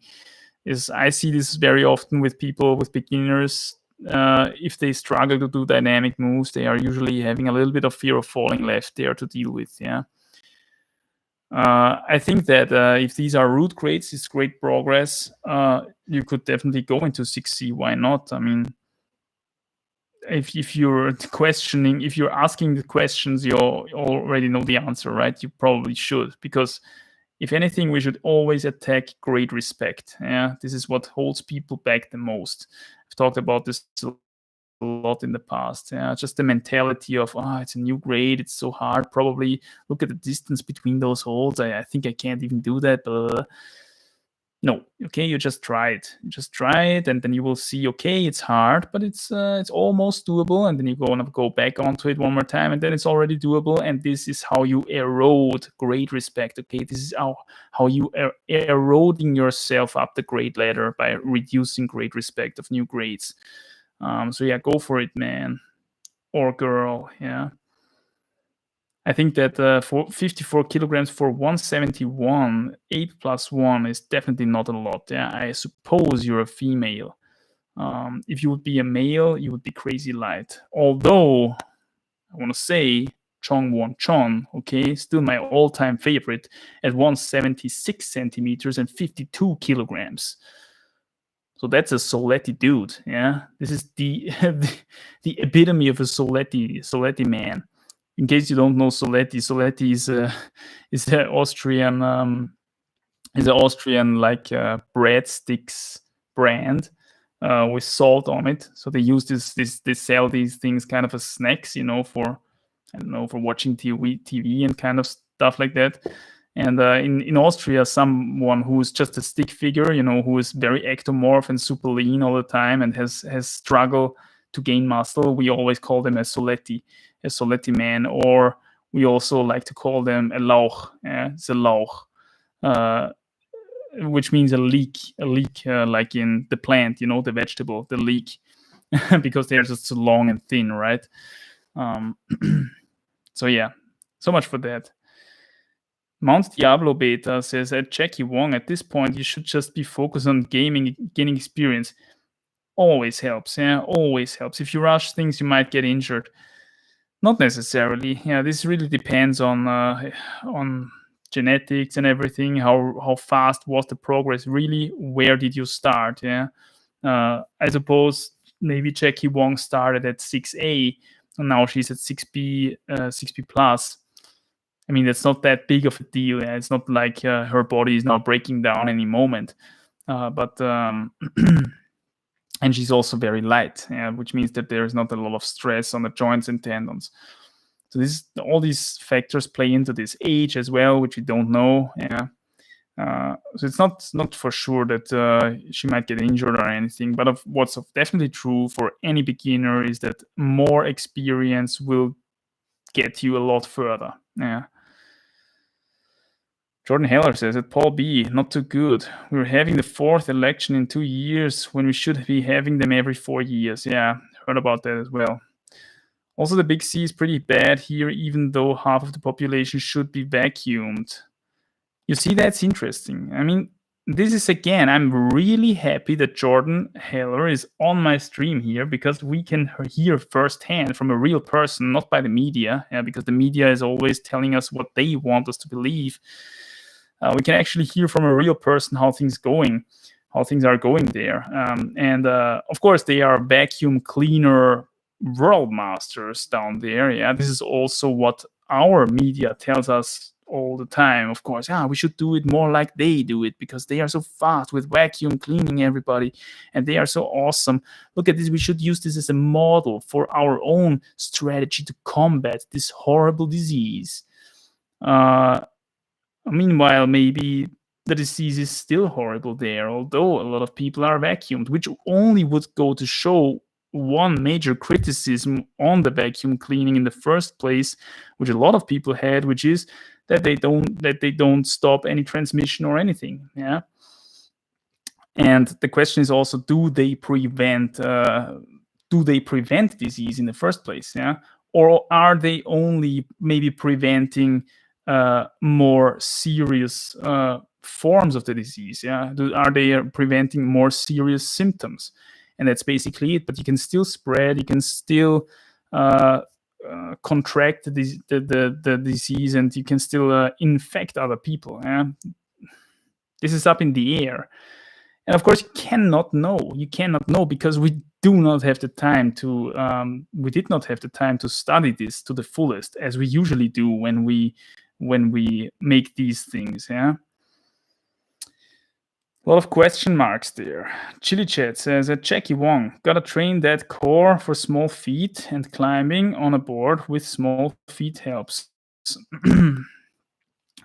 I see this very often with people, with beginners. If they struggle to do dynamic moves, they are usually having a little bit of fear of falling left there to deal with. Yeah. I think that if these are root grades, it's great progress. You could definitely go into 6C. Why not? I mean, if you're questioning, if you're asking the questions, you already know the answer, right? You probably should, because if anything, we should always attack grade respect. Yeah, this is what holds people back the most. I've talked about this a lot in the past. Yeah, just the mentality of, it's a new grade, it's so hard. Probably look at the distance between those holes. I think I can't even do that. Blah, blah, blah. No, okay, you just try it. Just try it, and then you will see, okay, it's hard, but it's almost doable. And then you go back onto it one more time, and then it's already doable. And this is how you erode grade respect. Okay, this is how you are eroding yourself up the grade ladder by reducing grade respect of new grades. So yeah, go for it, man or girl. Yeah. I think that for 54 kilograms for 171, 8 plus 1 is definitely not a lot. Yeah, I suppose you're a female. If you would be a male, you would be crazy light. Although, I want to say, Chongwon Chon, okay, still my all-time favorite at 176 centimeters and 52 kilograms. So that's a Soletti dude. Yeah, this is the the epitome of a Soletti man. In case you don't know Soletti is an Austrian like breadsticks brand with salt on it. So they use they sell these things kind of as snacks, for for watching TV and kind of stuff like that. And in Austria, someone who is just a stick figure, who is very ectomorph and super lean all the time and has struggled to gain muscle, we always call them a Soletti man, or we also like to call them a Lauch. It's a Lauch, which means a leek, like in the plant, the vegetable, the leek, because they're just so long and thin, right? So yeah, so much for that. Mount Diablo Beta says, at Jackie Wong, at this point, you should just be focused on gaining experience. Always helps, yeah, always helps. If you rush things, you might get injured. Not necessarily. Yeah, this really depends on genetics and everything. How fast was the progress? Really, where did you start? Yeah, I suppose maybe Jackie Wong started at 6A, and now she's at 6B, 6B plus. I mean, that's not that big of a deal. Yeah? It's not like her body is now breaking down any moment. But and she's also very light, which means that there is not a lot of stress on the joints and tendons. So all these factors play into this. Age as well, which we don't know. Yeah. So it's not for sure that she might get injured or anything. But what's definitely true for any beginner is that more experience will get you a lot further. Yeah. Jordan Heller says at Paul B, not too good. We're having the 4th election in 2 years when we should be having them every 4 years. Yeah, heard about that as well. Also, the Big C is pretty bad here, even though half of the population should be vacuumed. You see, that's interesting. I mean, this is, again, I'm really happy that Jordan Heller is on my stream here, because we can hear firsthand from a real person, not by the media, because the media is always telling us what they want us to believe. We can actually hear from a real person how things are going there. And of course, they are vacuum cleaner world masters down there. Yeah, this is also what our media tells us all the time. Of course, we should do it more like they do it, because they are so fast with vacuum cleaning everybody, and they are so awesome. Look at this. We should use this as a model for our own strategy to combat this horrible disease. Meanwhile, maybe the disease is still horrible there, although a lot of people are vacuumed, which only would go to show one major criticism on the vacuum cleaning in the first place, which a lot of people had, which is that they don't stop any transmission or anything. Yeah. And the question is also, do they prevent disease in the first place? Yeah. Or are they only maybe preventing more serious forms of the disease? Yeah, are they preventing more serious symptoms? And that's basically it. But you can still spread. You can still contract the disease, and you can still infect other people. Yeah? This is up in the air. And of course, you cannot know. You cannot know because we do not have the time to. We did not have the time to study this to the fullest, as we usually do when we make these things. Yeah. A lot of question marks there. Chili Chat says, Jackie Wong, gotta train that core for small feet, and climbing on a board with small feet helps.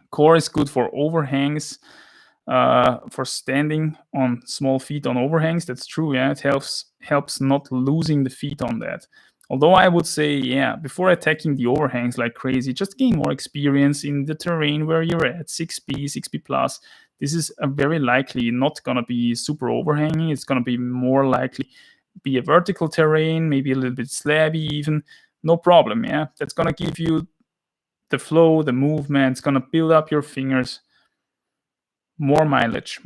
Core is good for overhangs, for standing on small feet on overhangs. That's true. Yeah, it helps not losing the feet on that. Although I would say, yeah, before attacking the overhangs like crazy, just gain more experience in the terrain where you're at, 6B, 6B plus. This is very likely not going to be super overhanging. It's going to be more likely be a vertical terrain, maybe a little bit slabby even. No problem, yeah. That's going to give you the flow, the movement. It's going to build up your fingers. More mileage.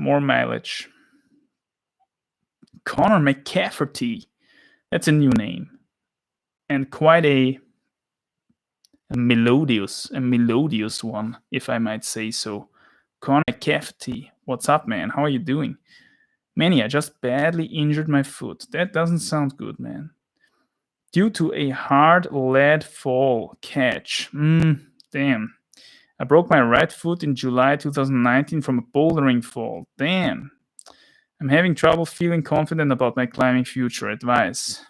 Connor McCafferty. That's a new name. And quite a melodious one, if I might say so. Connor McCafferty, what's up, man? How are you doing? Manny, I just badly injured my foot. That doesn't sound good, man. Due to a hard lead fall catch. Damn. I broke my right foot in July 2019 from a bouldering fall. Damn. I'm having trouble feeling confident about my climbing future. Advice.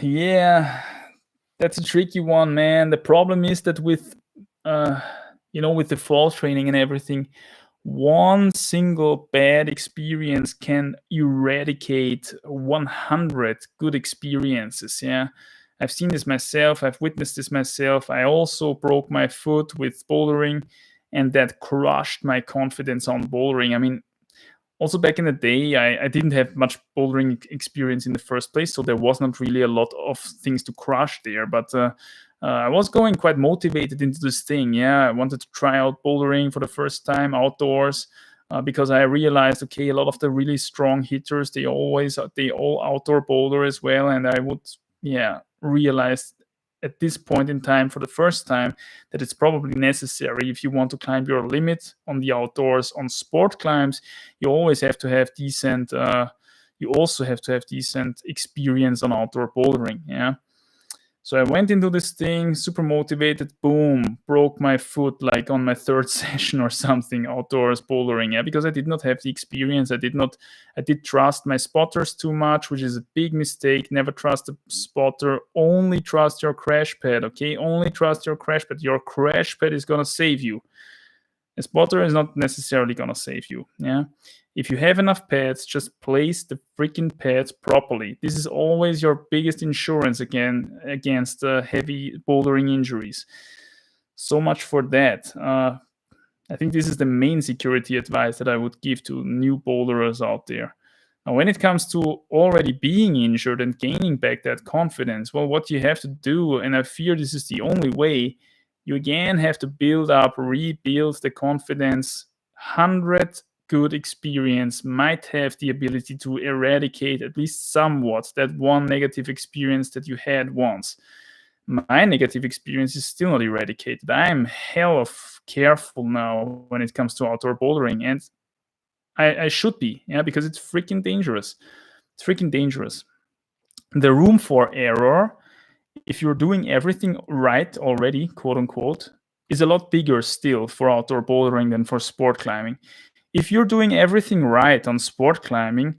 Yeah, that's a tricky one, man. The problem is that with the fall training and everything, one single bad experience can eradicate 100 good experiences. Yeah, I've seen this myself. I've witnessed this myself. I also broke my foot with bouldering, and that crushed my confidence on bouldering. I mean, also back in the day, I didn't have much bouldering experience in the first place, so there was not really a lot of things to crush there. But I was going quite motivated into this thing. Yeah, I wanted to try out bouldering for the first time outdoors, because I realized, okay, a lot of the really strong hitters, they all outdoor boulder as well, and I would, realize at this point in time for the first time that it's probably necessary if you want to climb your limit on the outdoors. On sport climbs, you always have to have decent experience on outdoor bouldering. Yeah. So I went into this thing super motivated, boom, broke my foot like on my third session or something outdoors bouldering. Yeah, because I did not have the experience. I did trust my spotters too much, which is a big mistake. Never trust a spotter. Only trust your crash pad, okay? Only trust your crash pad. Your crash pad is gonna save you. A spotter is not necessarily gonna save you. Yeah. If you have enough pads, just place the freaking pads properly. This is always your biggest insurance against heavy bouldering injuries. So much for that. I think this is the main security advice that I would give to new boulderers out there. Now, when it comes to already being injured and gaining back that confidence, well, what you have to do, and I fear this is the only way, you again have to rebuild the confidence. 100 good experience might have the ability to eradicate at least somewhat that one negative experience that you had once. My negative experience is still not eradicated. I'm hell of careful now when it comes to outdoor bouldering, and I should be, because it's freaking dangerous. It's freaking dangerous. The room for error, if you're doing everything right already, quote unquote, is a lot bigger still for outdoor bouldering than for sport climbing. If you're doing everything right on sport climbing,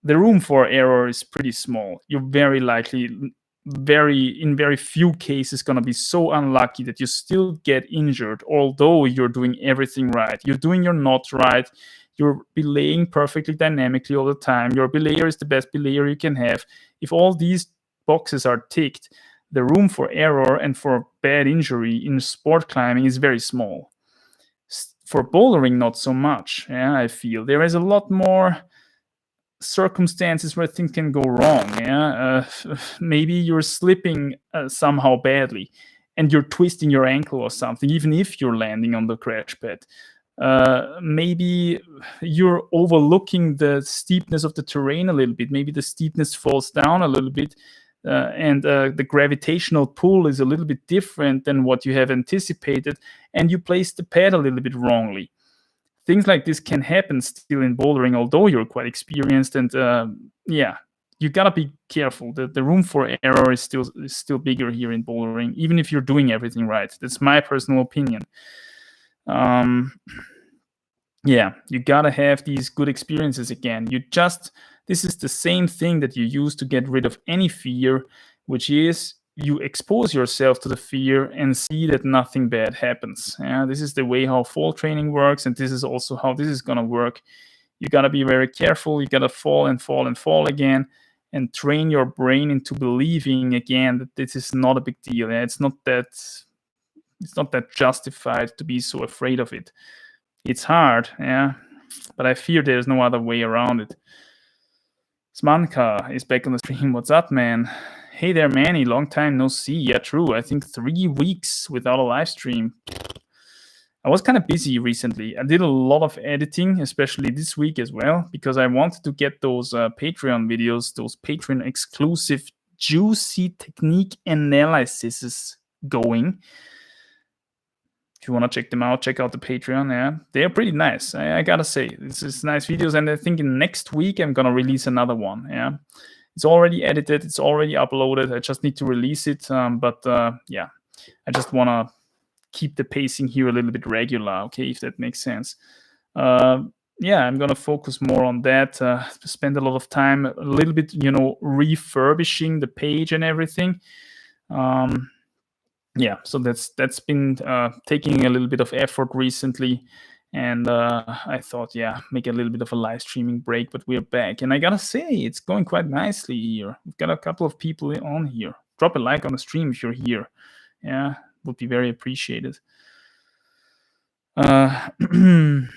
the room for error is pretty small. You're very likely, in very few cases, going to be so unlucky that you still get injured, although you're doing everything right. You're doing your knot right. You're belaying perfectly dynamically all the time. Your belayer is the best belayer you can have. If all these boxes are ticked, the room for error and for bad injury in sport climbing is very small. For bouldering, not so much. I feel there is a lot more circumstances where things can go wrong. Yeah, maybe you're slipping somehow badly, and you're twisting your ankle or something, even if you're landing on the crash pad. Maybe you're overlooking the steepness of the terrain a little bit. Maybe the steepness falls down a little bit, and the gravitational pull is a little bit different than what you have anticipated, and you place the pad a little bit wrongly. Things like this can happen still in bouldering, although you're quite experienced. And yeah, you gotta be careful. The room for error is still bigger here in bouldering, even if you're doing everything right. That's my personal opinion. Yeah, you gotta have these good experiences again. This is the same thing that you use to get rid of any fear, which is you expose yourself to the fear and see that nothing bad happens. Yeah, this is the way how fall training works, and this is also how this is gonna work. You gotta be very careful. You gotta fall and fall and fall again, and train your brain into believing again that this is not a big deal. Yeah? It's not that justified to be so afraid of it. It's hard, yeah, but I fear there's no other way around it. Smanka is back on the stream. What's up, man? Hey there, Manny. Long time no see. Yeah, true. I think 3 weeks without a live stream. I was kind of busy recently. I did a lot of editing, especially this week as well, because I wanted to get those Patreon videos, those Patreon exclusive juicy technique analyses going. If you want to check them out, check out the Patreon. Yeah, they're pretty nice. I gotta say, this is nice videos, and I think in next week I'm gonna release another one. Yeah, it's already edited, it's already uploaded. I just need to release it. But yeah, I just wanna keep the pacing here a little bit regular. Okay, if that makes sense. Yeah, I'm gonna focus more on that. Spend a lot of time, a little bit, refurbishing the page and everything. Yeah, so that's been taking a little bit of effort recently, and I thought, yeah, make a little bit of a live streaming break, but we're back, and I gotta say, it's going quite nicely here. We've got a couple of people on here. Drop a like on the stream if you're here. Yeah, would be very appreciated. Smanka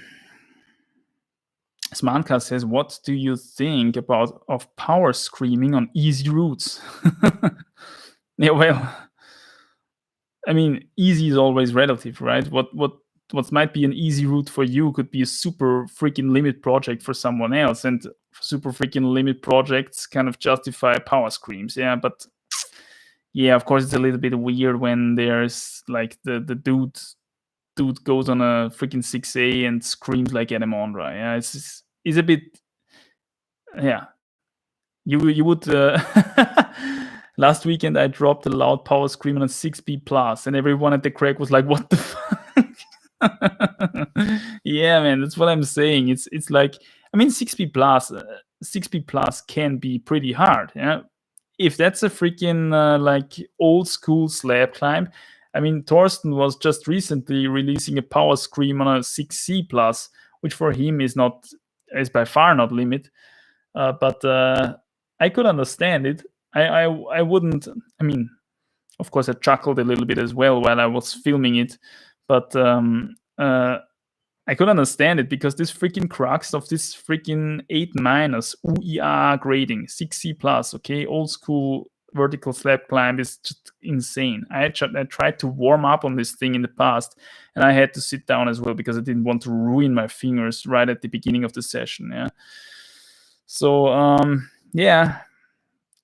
says, what do you think of power screaming on easy routes? Yeah, well, I mean, easy is always relative, right? What might be an easy route for you could be a super freaking limit project for someone else, and super freaking limit projects kind of justify power screams. Yeah, but yeah, of course, it's a little bit weird when there's like the dude goes on a freaking 6A and screams like Adam Ondra. Yeah, it's a bit. Yeah, you would. Last weekend, I dropped a loud power scream on a 6B plus, and everyone at the crack was like, "What the fuck?" Yeah, man, that's what I'm saying. It's like, I mean, 6B plus can be pretty hard. Yeah, if that's a freaking like old school slab climb. I mean, Thorsten was just recently releasing a power scream on a 6C plus, which for him is by far not limit, but I could understand it. I wouldn't. I mean, of course, I chuckled a little bit as well while I was filming it, but I could understand it because this freaking crux of this freaking 8 minus UER grading 6C plus, okay, old school vertical slab climb is just insane. I tried to warm up on this thing in the past, and I had to sit down as well because I didn't want to ruin my fingers right at the beginning of the session. Yeah. So yeah.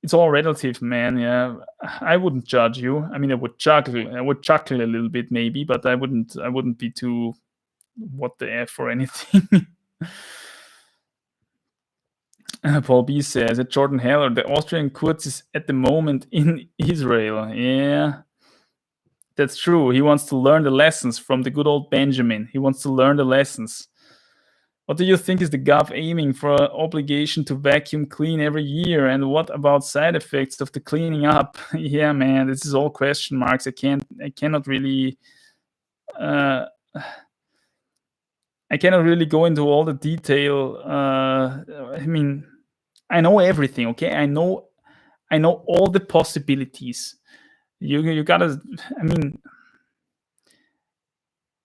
It's all relative, man. Yeah, I wouldn't judge you. I mean, I would chuckle a little bit maybe, but I wouldn't be too what the F or anything. Paul B says at Jordan Heller, the Austrian Kurz is at the moment in Israel. Yeah, that's true. He wants to learn the lessons from the good old Benjamin. He wants to learn the lessons. What do you think is the Gov aiming for an obligation to vacuum clean every year? And what about side effects of the cleaning up? Yeah, man, this is all question marks. I cannot really go into all the detail. I mean, I know everything, okay? I know all the possibilities. You gotta, I mean,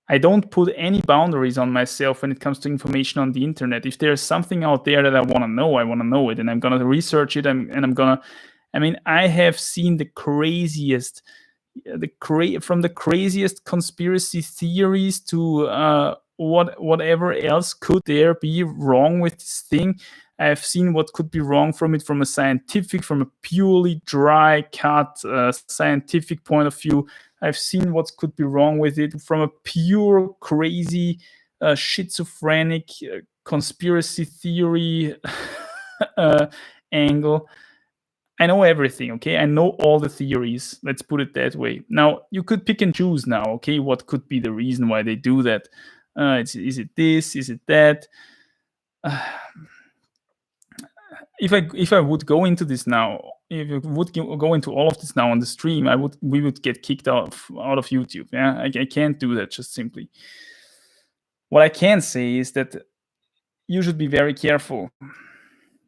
I don't put any boundaries on myself when it comes to information on the internet. If there's something out there that I want to know, I want to know it, and I'm going to research it, and I'm going to. I mean, I have seen the craziest, from the craziest conspiracy theories to whatever else could there be wrong with this thing. I've seen what could be wrong from it from a purely dry cut scientific point of view. I've seen what could be wrong with it from a pure crazy schizophrenic conspiracy theory angle. I know everything, okay? I know all the theories. Let's put it that way. Now, you could pick and choose now, okay? What could be the reason why they do that? Is it this? Is it that? If I would go into this now, if I would go into all of this now on the stream, we would get kicked out of YouTube. Yeah, I can't do that just simply. What I can say is that you should be very careful.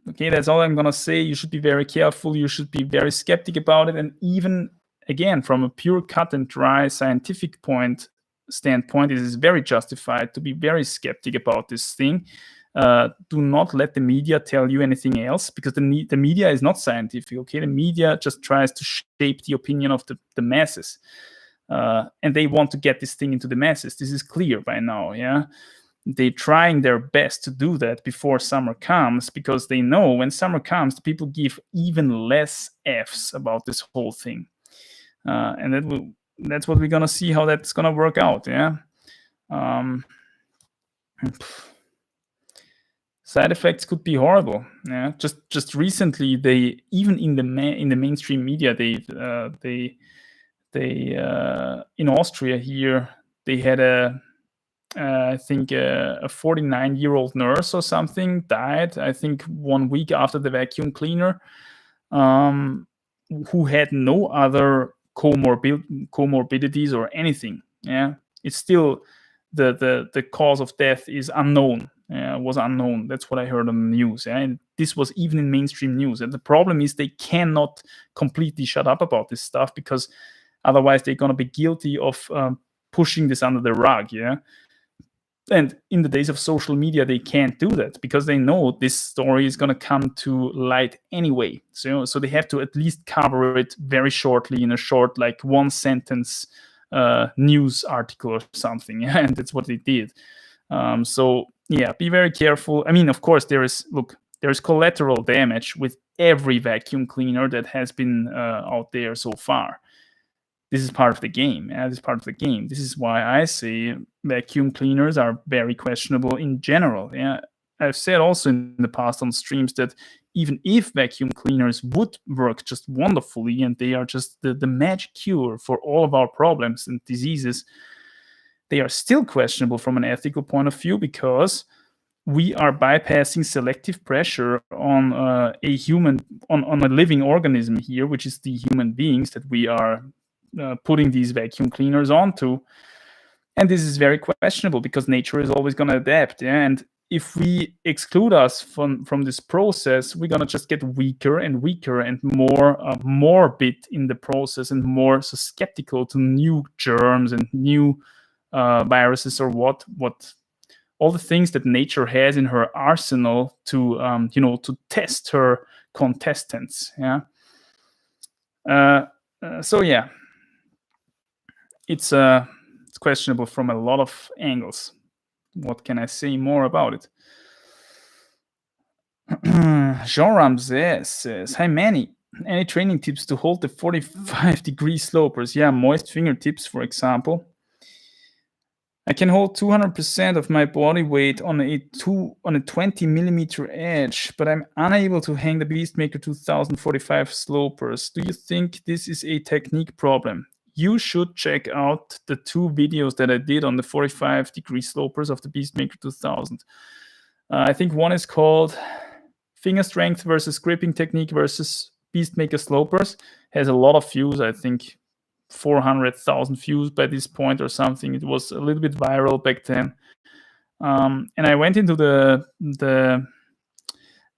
Okay, that's all I'm gonna say. You should be very careful. You should be very skeptic about it, and even again, from a pure cut and dry scientific standpoint, it is very justified to be very skeptic about this thing. Do not let the media tell you anything else, because the media is not scientific. Okay, the media just tries to shape the opinion of the masses, and they want to get this thing into the masses. This is clear by now. Yeah. They're trying their best to do that before summer comes, because they know when summer comes, the people give even less Fs about this whole thing. And that's what we're going to see, how that's going to work out. Yeah. Side effects could be horrible. Yeah. Just recently, they even in the mainstream media, they in Austria here, they had I think a 49-year-old nurse or something died, I think 1 week after the vacuum cleaner, who had no other comorbidities or anything. Yeah, it's still the cause of death is unknown. Was unknown. That's what I heard on the news. Yeah? And this was even in mainstream news. And the problem is they cannot completely shut up about this stuff, because otherwise they're going to be guilty of pushing this under the rug. Yeah. And in the days of social media, they can't do that, because they know this story is going to come to light anyway. So they have to at least cover it very shortly in a short, like 1 sentence news article or something. Yeah? And that's what they did. So yeah, be very careful. I mean, of course, there is collateral damage with every vacuum cleaner that has been out there so far. This is part of the game. Yeah? This is part of the game. This is why I say vacuum cleaners are very questionable in general. Yeah, I've said also in the past on streams that even if vacuum cleaners would work just wonderfully, and they are just the magic cure for all of our problems and diseases, they are still questionable from an ethical point of view, because we are bypassing selective pressure on a living organism here, which is the human beings that we are putting these vacuum cleaners onto. And this is very questionable, because nature is always going to adapt. Yeah? And if we exclude us from this process, we're going to just get weaker and weaker and more morbid in the process, and more susceptible to new germs and new viruses, or what all the things that nature has in her arsenal to to test her contestants. Yeah. So yeah, it's questionable from a lot of angles. What can I say more about it? Jean Ramsès says, "Hi Manny, any training tips to hold the 45-degree slopers? Yeah, moist fingertips, for example. I can hold 200% of my body weight on a 20 millimeter edge, but I'm unable to hang the Beastmaker 2045 slopers. Do you think this is a technique problem? You should check out the 2 videos that I did on the 45-degree slopers of the Beastmaker 2000. I think one is called Finger Strength versus Gripping Technique versus Beastmaker Slopers. Has a lot of views, I think 400,000 views by this point or something. It was a little bit viral back then. And I went into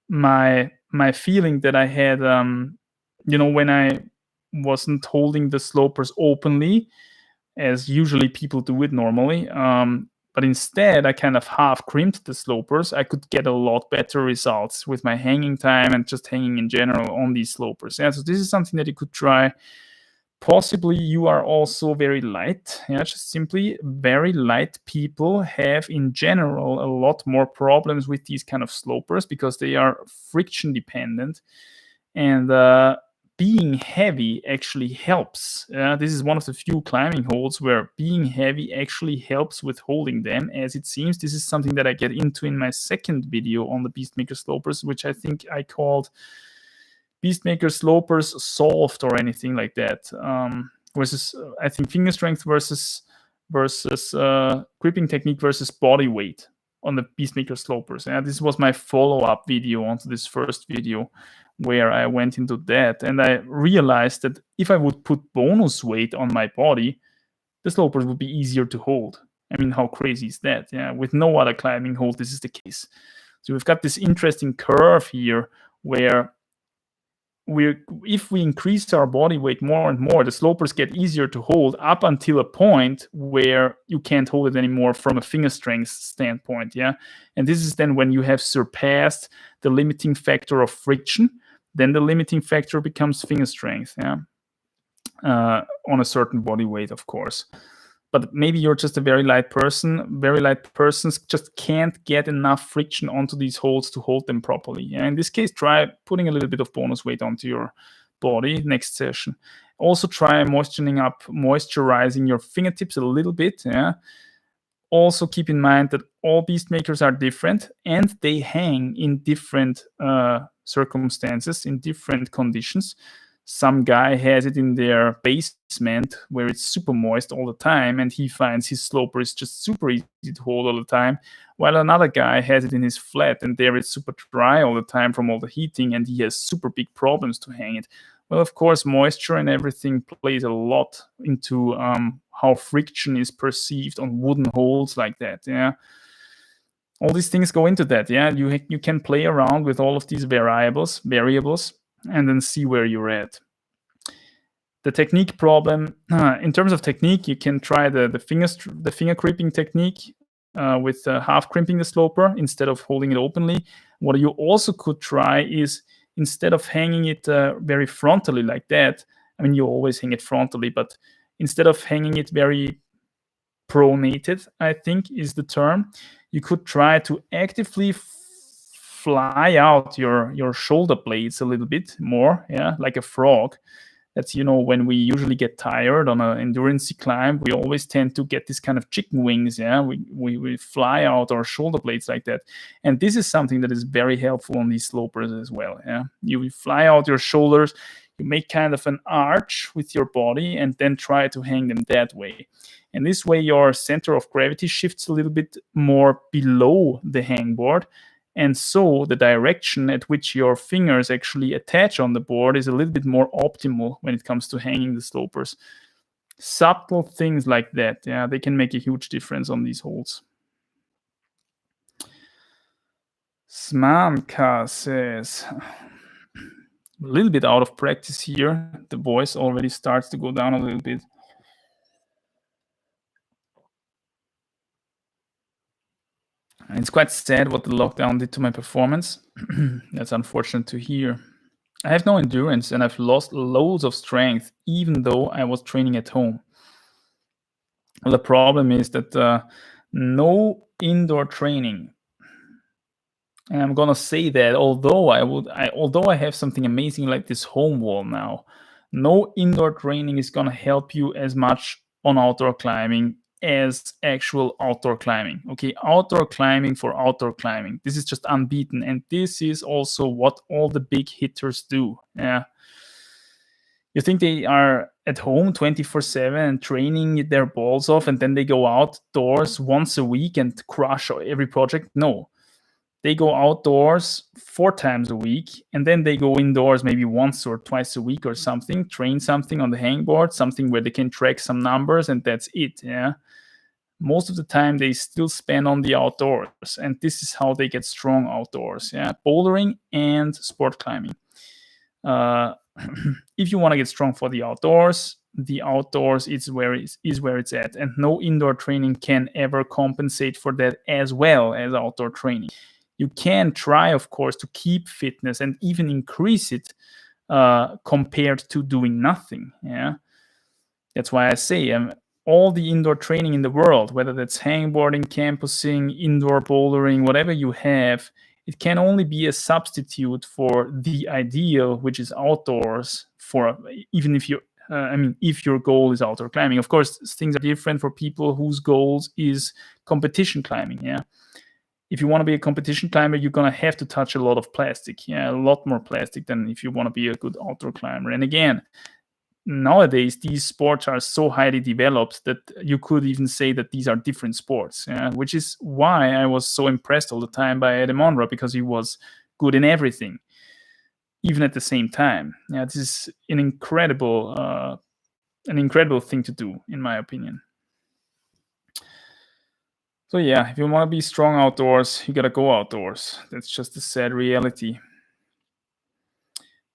my feeling that I had, when I wasn't holding the slopers openly, as usually people do it normally. But instead, I kind of half crimped the slopers. I could get a lot better results with my hanging time and just hanging in general on these slopers. Yeah, so this is something that you could try. Possibly you are also very light. Yeah, just simply very light people have in general a lot more problems with these kind of slopers because they are friction dependent. And being heavy actually helps. This is one of the few climbing holds where being heavy actually helps with holding them, as it seems. This is something that I get into in my second video on the Beastmaker slopers, which I think I called Beastmaker slopers solved or anything like that. Versus, I think, finger strength versus gripping technique versus body weight on the Beastmaker slopers. And this was my follow-up video onto this first video where I went into that, and I realized that if I would put bonus weight on my body, the slopers would be easier to hold. I mean, how crazy is that? Yeah, with no other climbing hold, this is the case. So we've got this interesting curve here where if we increase our body weight more and more, the slopers get easier to hold up until a point where you can't hold it anymore from a finger strength standpoint. Yeah, and this is then when you have surpassed the limiting factor of friction. Then the limiting factor becomes finger strength. Yeah, on a certain body weight, of course. But maybe you're just a very light person. Very light persons just can't get enough friction onto these holds to hold them properly. Yeah? In this case, try putting a little bit of bonus weight onto your body next session. Also try moisturizing your fingertips a little bit. Yeah. Also keep in mind that all Beastmakers are different and they hang in different circumstances, in different conditions. Some guy has it in their basement where it's super moist all the time and he finds his sloper is just super easy to hold all the time, while another guy has it in his flat and there it's super dry all the time from all the heating and he has super big problems to hang it. Well, of course, moisture and everything plays a lot into how friction is perceived on wooden holds like that. Yeah, all these things go into that. Yeah, you can play around with all of these variables, and then see where you're at. The technique problem, in terms of technique, you can try the finger crimping technique with half crimping the sloper instead of holding it openly. What you also could try is, instead of hanging it very frontally like that, I mean, you always hang it frontally, but instead of hanging it very pronated, I think is the term, you could try to actively fly out your shoulder blades a little bit more, yeah, like a frog. That's, when we usually get tired on an endurance climb, we always tend to get this kind of chicken wings. Yeah, we fly out our shoulder blades like that, and this is something that is very helpful on these slopers as well. Yeah, you fly out your shoulders, you make kind of an arch with your body, and then try to hang them that way. And this way, your center of gravity shifts a little bit more below the hangboard. And so the direction at which your fingers actually attach on the board is a little bit more optimal when it comes to hanging the slopers. Subtle things like that, yeah, they can make a huge difference on these holds. Smamka says, a little bit out of practice here. The voice already starts to go down a little bit. It's quite sad what the lockdown did to my performance. That's unfortunate to hear. I have no endurance and I've lost loads of strength even though I was training at home. Well, the problem is that no indoor training. And I'm gonna say that although I have something amazing like this home wall now, no indoor training is gonna help you as much on outdoor climbing as actual outdoor climbing. Okay, outdoor climbing for outdoor climbing. This is just unbeaten, and this is also what all the big hitters do. Yeah. You think they are at home 24/7 and training their balls off, and then they go outdoors once a week and crush every project? No. They go outdoors 4 times a week, and then they go indoors maybe once or twice a week or something, train something on the hangboard, something where they can track some numbers, and that's it. Yeah. Most of the time they still spend on the outdoors, and this is how they get strong outdoors. Yeah, bouldering and sport climbing. If you want to get strong for the outdoors, the outdoors is where it's at, and no indoor training can ever compensate for that as well as outdoor training. You can try, of course, to keep fitness and even increase it compared to doing nothing. Yeah, that's why I say all the indoor training in the world, whether that's hangboarding, campusing, indoor bouldering, whatever you have, it can only be a substitute for the ideal, which is outdoors. For even if you, if your goal is outdoor climbing, of course, things are different for people whose goals is competition climbing. Yeah, if you want to be a competition climber, you're gonna have to touch a lot of plastic. Yeah, a lot more plastic than if you want to be a good outdoor climber. And again, nowadays these sports are so highly developed that you could even say that these are different sports, which is why I was so impressed all the time by Eddie Monroe, because he was good in everything, even at the same time. Yeah, this is an incredible thing to do, in my opinion. So yeah, if you want to be strong outdoors, you gotta go outdoors. That's just the sad reality.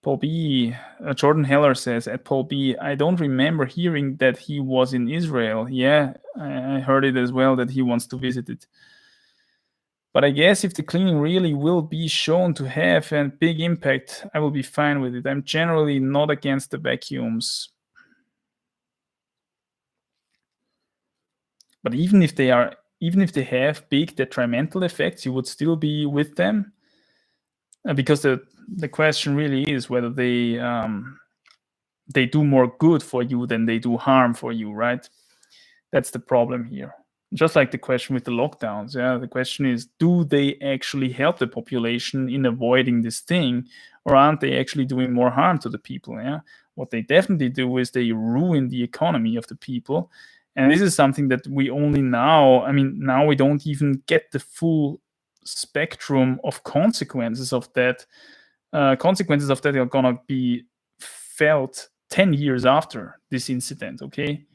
Paul B. Jordan Heller says, at Paul B, I don't remember hearing that he was in Israel. Yeah, I heard it as well, that he wants to visit it. But I guess if the cleaning really will be shown to have a big impact, I will be fine with it. I'm generally not against the vacuums. But even if they have big detrimental effects, you would still be with them, because the question really is whether they do more good for you than they do harm for you, right? That's the problem here. Just like the question with the lockdowns, yeah. The question is, do they actually help the population in avoiding this thing, or aren't they actually doing more harm to the people? Yeah. What they definitely do is they ruin the economy of the people, and this is something that we only now. Now we don't even get the full spectrum of consequences of that. Consequences of that are gonna be felt 10 years after this incident. Okay.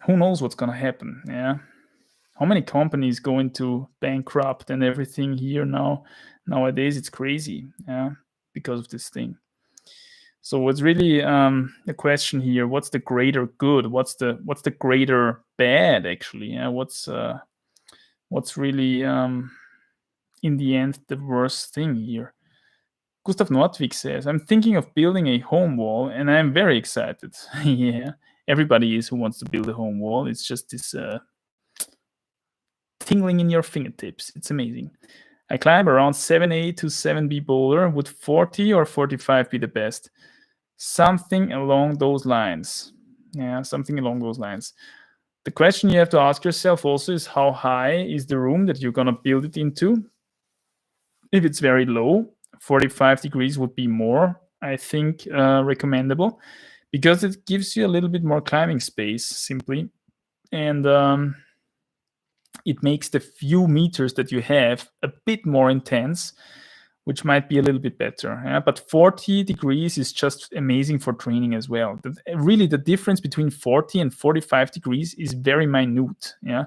Who knows what's gonna happen? Yeah, how many companies go into bankrupt and everything here nowadays? It's crazy. Yeah, because of this thing. So it's really a question here: what's the greater good? What's the greater bad? Actually, yeah. What's really in the end the worst thing here? Gustav Nordvik says, I'm thinking of building a home wall, and I'm very excited. Yeah, everybody is who wants to build a home wall. It's just this tingling in your fingertips. It's amazing. I climb around 7A to 7B boulder. Would 40 or 45 be the best? Something along those lines. Yeah, something along those lines. The question you have to ask yourself also is, how high is the room that you're going to build it into? If it's very low, 45 degrees would be more, I think, recommendable, because it gives you a little bit more climbing space, simply. And it makes the few meters that you have a bit more intense, which might be a little bit better. Yeah? But 40 degrees is just amazing for training as well. Really, the difference between 40 and 45 degrees is very minute. Yeah,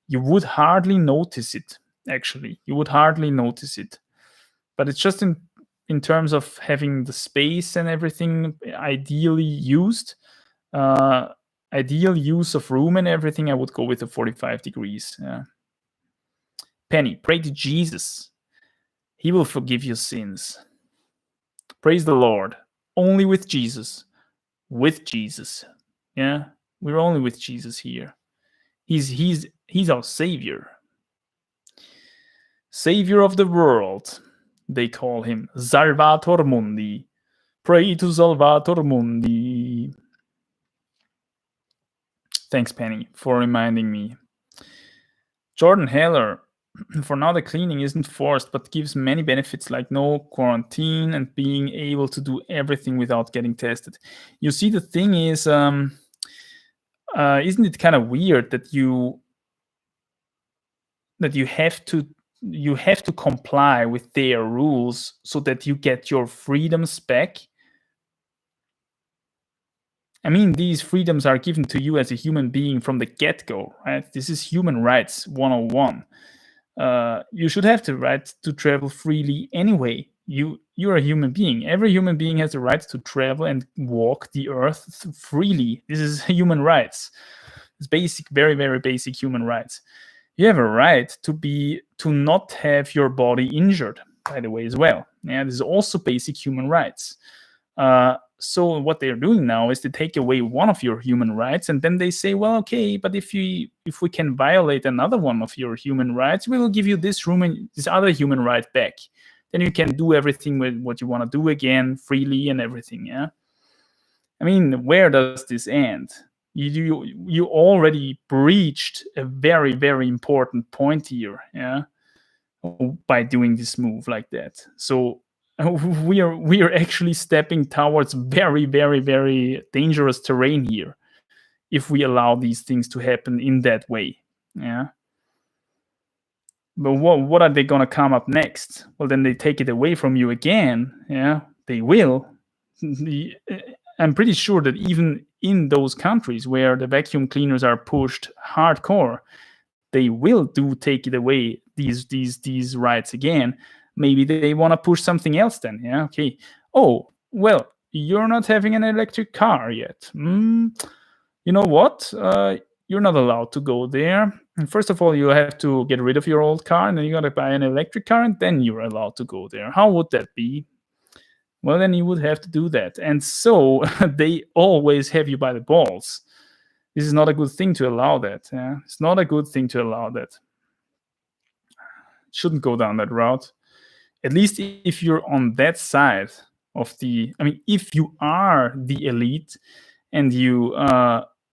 you would hardly notice it, actually. You would hardly notice it. But it's just in terms of having the space and everything ideally used, ideal use of room and everything, I would go with the 45 degrees. Yeah. Penny, pray to Jesus. He will forgive your sins. Praise the Lord. Only with Jesus. With Jesus. Yeah, we're only with Jesus here. He's our Savior. Savior of the world. They call him Salvator Mundi. Pray to Salvator Mundi. Thanks, Penny, for reminding me. Jordan Heller, for now the cleaning isn't forced, but gives many benefits like no quarantine and being able to do everything without getting tested. You see, the thing is, isn't it kind of weird that you have to comply with their rules so that you get your freedoms back? I mean, these freedoms are given to you as a human being from the get-go, right? This is human rights 101. You should have the right to travel freely anyway. You you're a human being. Every human being has the right to travel and walk the earth freely. This is human rights. It's basic, very, very basic human rights. You have a right to not have your body injured, by the way, as well. Yeah, this is also basic human rights. So what they're doing now is to take away one of your human rights, and then they say, well, okay, but if we can violate another one of your human rights, we will give you this other human right back. Then you can do everything with what you want to do again freely and everything. Yeah. I mean, where does this end? You already breached a very, very important point here, yeah, by doing this move like that. So we are actually stepping towards very, very, very dangerous terrain here if we allow these things to happen in that way. Yeah. But what are they gonna come up next? Well, then they take it away from you again. Yeah, they will. I'm pretty sure that even in those countries where the vacuum cleaners are pushed hardcore, they will take it away, these rights again. Maybe they want to push something else then. Yeah, okay. Oh, well, you're not having an electric car yet. You know what? You're not allowed to go there. And first of all, you have to get rid of your old car, and then you got to buy an electric car, and then you're allowed to go there. How would that be? Well, then you would have to do that. And so they always have you by the balls. This is not a good thing to allow that. Yeah? It's not a good thing to allow that. Shouldn't go down that route. At least if you're on that side of if you are the elite and you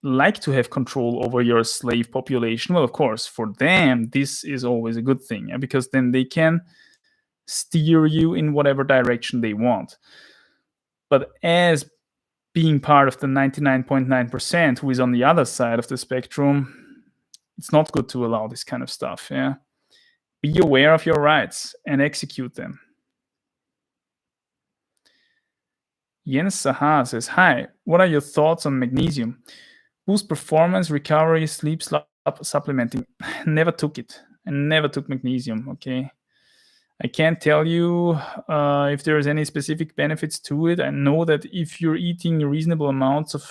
like to have control over your slave population, well, of course, for them, this is always a good thing, yeah? Because then they can steer you in whatever direction they want. But as being part of the 99.9% who is on the other side of the spectrum, it's not good to allow this kind of stuff. Yeah, be aware of your rights and execute them. Jens Saha says, hi, what are your thoughts on magnesium? Boost performance, recovery, sleep, supplementing. Never took it. I never took magnesium, okay? I can't tell you if there's any specific benefits to it. I know that if you're eating reasonable amounts of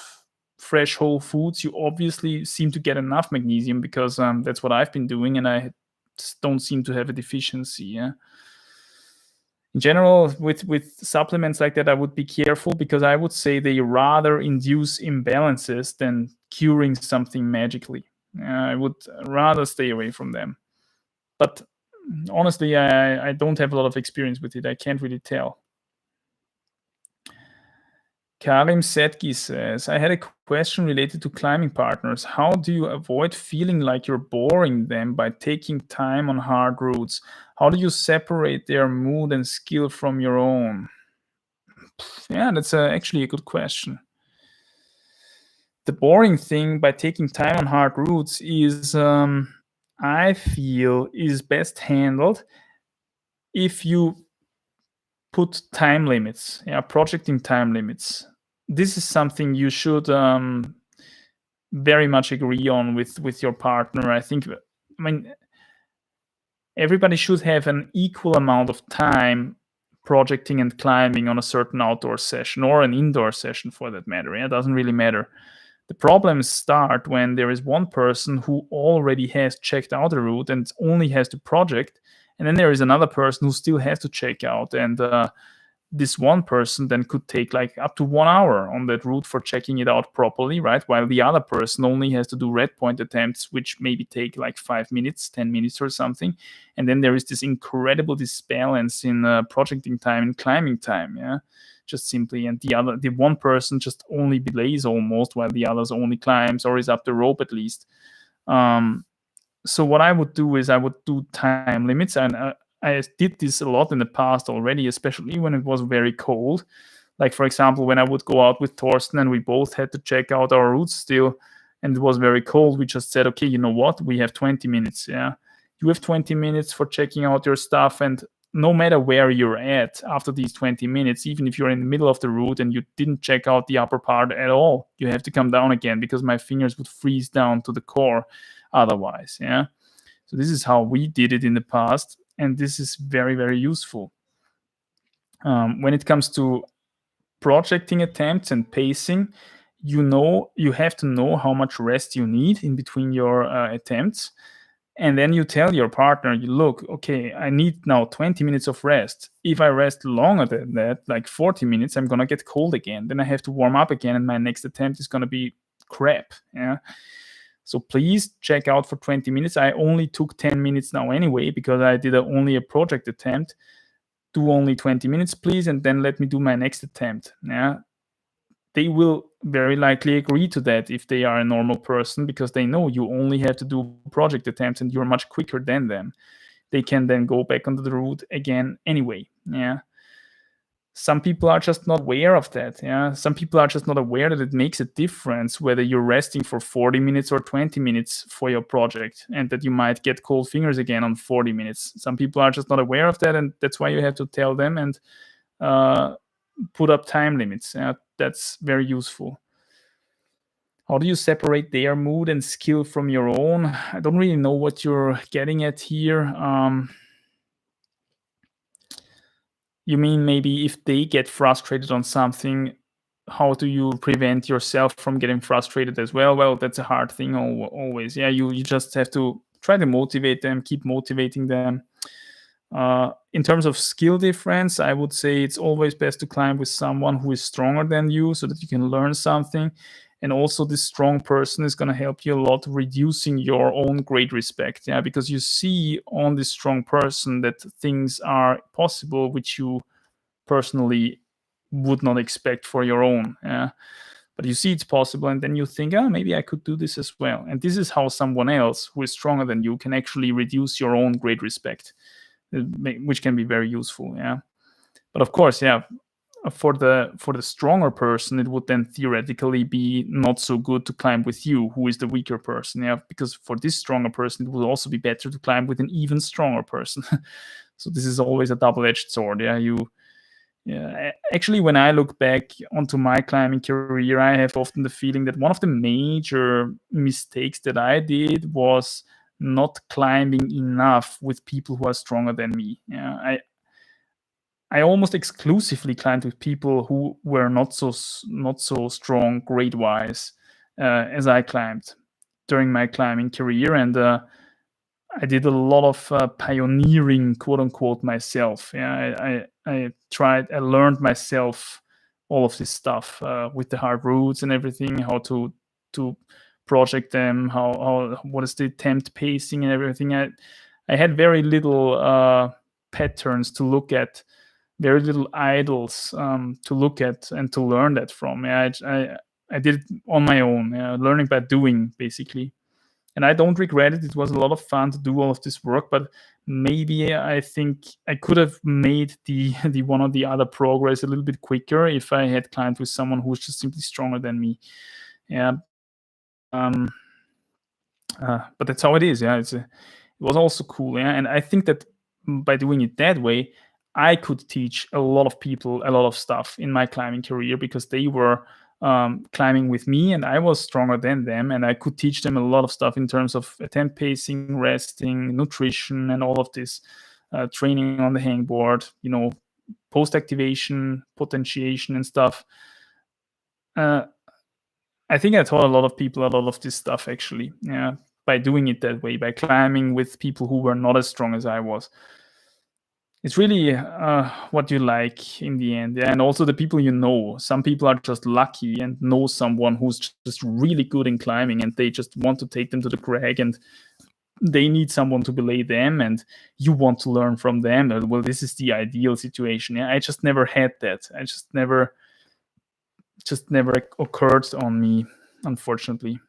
fresh whole foods, you obviously seem to get enough magnesium, because that's what I've been doing, and I don't seem to have a deficiency. Yeah. In general, with supplements like that, I would be careful, because I would say they rather induce imbalances than curing something magically. I would rather stay away from them. But honestly, I don't have a lot of experience with it. I can't really tell. Karim Setki says, I had a question related to climbing partners. How do you avoid feeling like you're boring them by taking time on hard routes? How do you separate their mood and skill from your own? Yeah, that's actually a good question. The boring thing by taking time on hard routes is, I feel, is best handled if you put time limits, projecting time limits. This is something you should very much agree on with your partner. I mean, everybody should have an equal amount of time projecting and climbing on a certain outdoor session, or an indoor session for that matter. It doesn't really matter. The problems start when there is one person who already has checked out a route and only has to project, and then there is another person who still has to check out, and this one person then could take like up to 1 hour on that route for checking it out properly, right? While the other person only has to do red point attempts, which maybe take like 5 minutes, 10 minutes or something. And then there is this incredible disbalance in projecting time and climbing time, yeah? Just simply, and the one person just only belays almost, while the others only climbs or is up the rope at least. So what I would do is I would do time limits, and I did this a lot in the past already, especially when it was very cold. Like, for example, when I would go out with Thorsten and we both had to check out our routes still, and it was very cold, we just said, okay, you know what? We have 20 minutes, yeah? You have 20 minutes for checking out your stuff, and no matter where you're at after these 20 minutes, even if you're in the middle of the route and you didn't check out the upper part at all, you have to come down again, because my fingers would freeze down to the core otherwise, yeah? So this is how we did it in the past, and this is very, very useful. When it comes to projecting attempts and pacing, you have to know how much rest you need in between your attempts, and then you tell your partner, you look, okay, I need now 20 minutes of rest. If I rest longer than that, like 40 minutes, I'm gonna get cold again, then I have to warm up again, and my next attempt is gonna be crap. Yeah, so please check out for 20 minutes. I only took 10 minutes now anyway, because I did only a project attempt. Do only 20 minutes, please, and then let me do my next attempt. Yeah, they will very likely agree to that if they are a normal person, because they know you only have to do project attempts and you're much quicker than them. They can then go back onto the route again anyway. Yeah, some people are just not aware of that. Yeah, some people are just not aware that it makes a difference whether you're resting for 40 minutes or 20 minutes for your project, and that you might get cold fingers again on 40 minutes. Some people are just not aware of that, and that's why you have to tell them and put up time limits. That's very useful. How do you separate their mood and skill from your own? I don't really know what you're getting at here. You mean maybe if they get frustrated on something, how do you prevent yourself from getting frustrated as well? Well, that's a hard thing always. Yeah, you just have to try to motivate them, keep motivating them. In terms of skill difference, I would say it's always best to climb with someone who is stronger than you, so that you can learn something. And also, this strong person is going to help you a lot reducing your own grade respect. Yeah, because you see on this strong person that things are possible which you personally would not expect for your own. Yeah, but you see it's possible, and then you think, maybe I could do this as well. And this is how someone else who is stronger than you can actually reduce your own grade respect, which can be very useful. Yeah, but of course, yeah, for the stronger person, it would then theoretically be not so good to climb with you, who is the weaker person. Yeah, because for this stronger person, it would also be better to climb with an even stronger person. So this is always a double-edged sword. Yeah, actually, when I look back onto my climbing career, I have often the feeling that one of the major mistakes that I did was not climbing enough with people who are stronger than me. Yeah, I almost exclusively climbed with people who were not so strong grade wise as I climbed during my climbing career, and I did a lot of pioneering, quote unquote, myself. Yeah, I learned myself all of this stuff with the hard routes and everything, how to project them, how what is the attempt pacing and everything. I had very little patterns to look at, very little idols to look at and to learn that from. Yeah, I did it on my own, learning by doing, basically. And I don't regret it. It was a lot of fun to do all of this work, but maybe I think I could have made the the one or the other progress a little bit quicker if I had climbed with someone who was just simply stronger than me. Yeah. Um, but that's how it is. Yeah, it was also cool. Yeah, and I think that by doing it that way, I could teach a lot of people a lot of stuff in my climbing career, because they were climbing with me and I was stronger than them, and I could teach them a lot of stuff in terms of attempt pacing, resting, nutrition, and all of this training on the hangboard. Post activation, potentiation, and stuff. Uh, I think I taught a lot of people a lot of this stuff, actually. Yeah, by doing it that way, by climbing with people who were not as strong as I was. It's really what you like in the end. Yeah, and also the people you know. Some people are just lucky and know someone who's just really good in climbing, and they just want to take them to the crag, and they need someone to belay them, and you want to learn from them. Well, this is the ideal situation. Yeah, I just never had that. I just never occurred on me, unfortunately.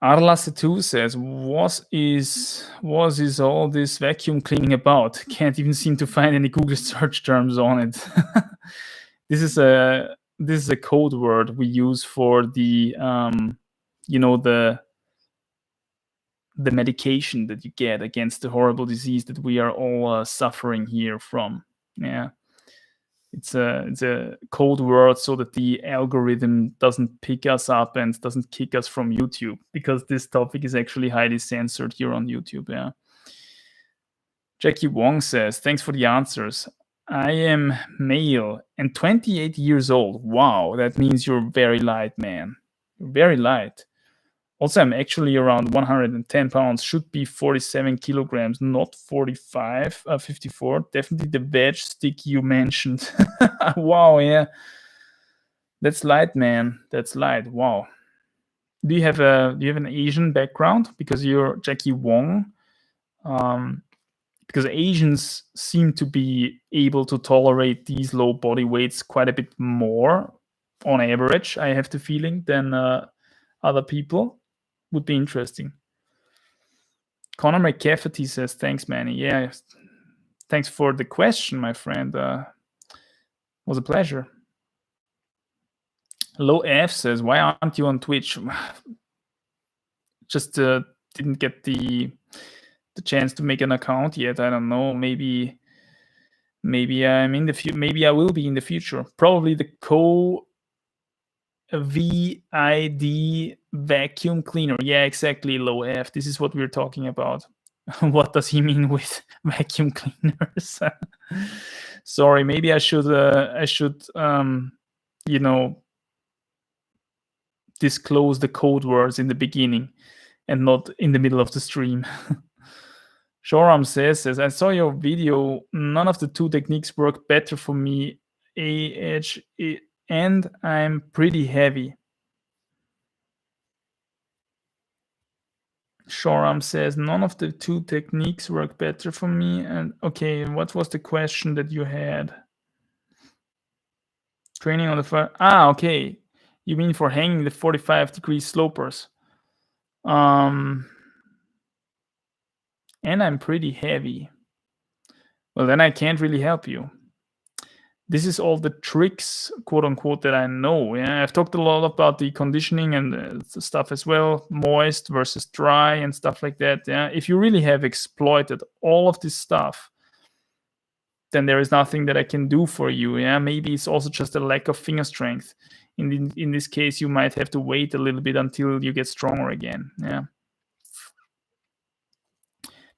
Arla2 says, "Was is all this vacuum cleaning about? Can't even seem to find any Google search terms on it." This is a code word we use for the the medication that you get against the horrible disease that we are all suffering here from. Yeah, it's a code word so that the algorithm doesn't pick us up and doesn't kick us from YouTube, because this topic is actually highly censored here on YouTube. Yeah. Jackie Wong says, thanks for the answers. I am male and 28 years old. Wow, that means you're very light, man. You're very light. Also, I'm actually around 110 pounds, should be 47 kilograms, not 54. Definitely the veg stick you mentioned. Wow, yeah. That's light, man. That's light. Wow. Do you have an Asian background? Because you're Jackie Wong. Because Asians seem to be able to tolerate these low body weights quite a bit more on average, I have the feeling, than other people. Would be interesting. Connor McCafferty says, thanks, Manny. Yeah, thanks for the question, my friend. Was a pleasure. Low F says, why aren't you on Twitch? Just didn't get the chance to make an account yet. I don't know. Maybe I'm in the future. Maybe I will be in the future. Probably the VID vacuum cleaner. Yeah, exactly. Low F. This is what we're talking about. What does he mean with vacuum cleaners? Sorry. Maybe I should disclose the code words in the beginning and not in the middle of the stream. Shoram says, I saw your video. None of the two techniques work better for me. And I'm pretty heavy. Shoram says, none of the two techniques work better for me. And okay, what was the question that you had? Training on the fire. Okay. You mean for hanging the 45-degree slopers. And I'm pretty heavy. Well, then I can't really help you. This is all the tricks, quote unquote, that I know. Yeah, I've talked a lot about the conditioning and stuff as well, moist versus dry and stuff like that. Yeah, if you really have exploited all of this stuff, then there is nothing that I can do for you. Yeah, maybe it's also just a lack of finger strength. In this case, you might have to wait a little bit until you get stronger again. Yeah.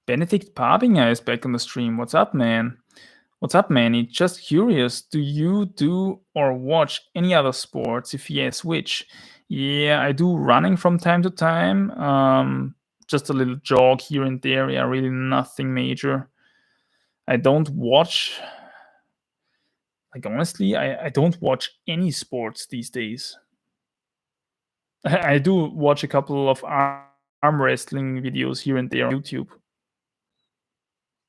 Benedict Pabinger is back on the stream. What's up, man? What's up, Manny? Just curious, do you do or watch any other sports? If yes, which? Yeah, I do running from time to time. Just a little jog here and there. Yeah, really nothing major. I don't watch, like honestly, I don't watch any sports these days. I do watch a couple of arm wrestling videos here and there on YouTube.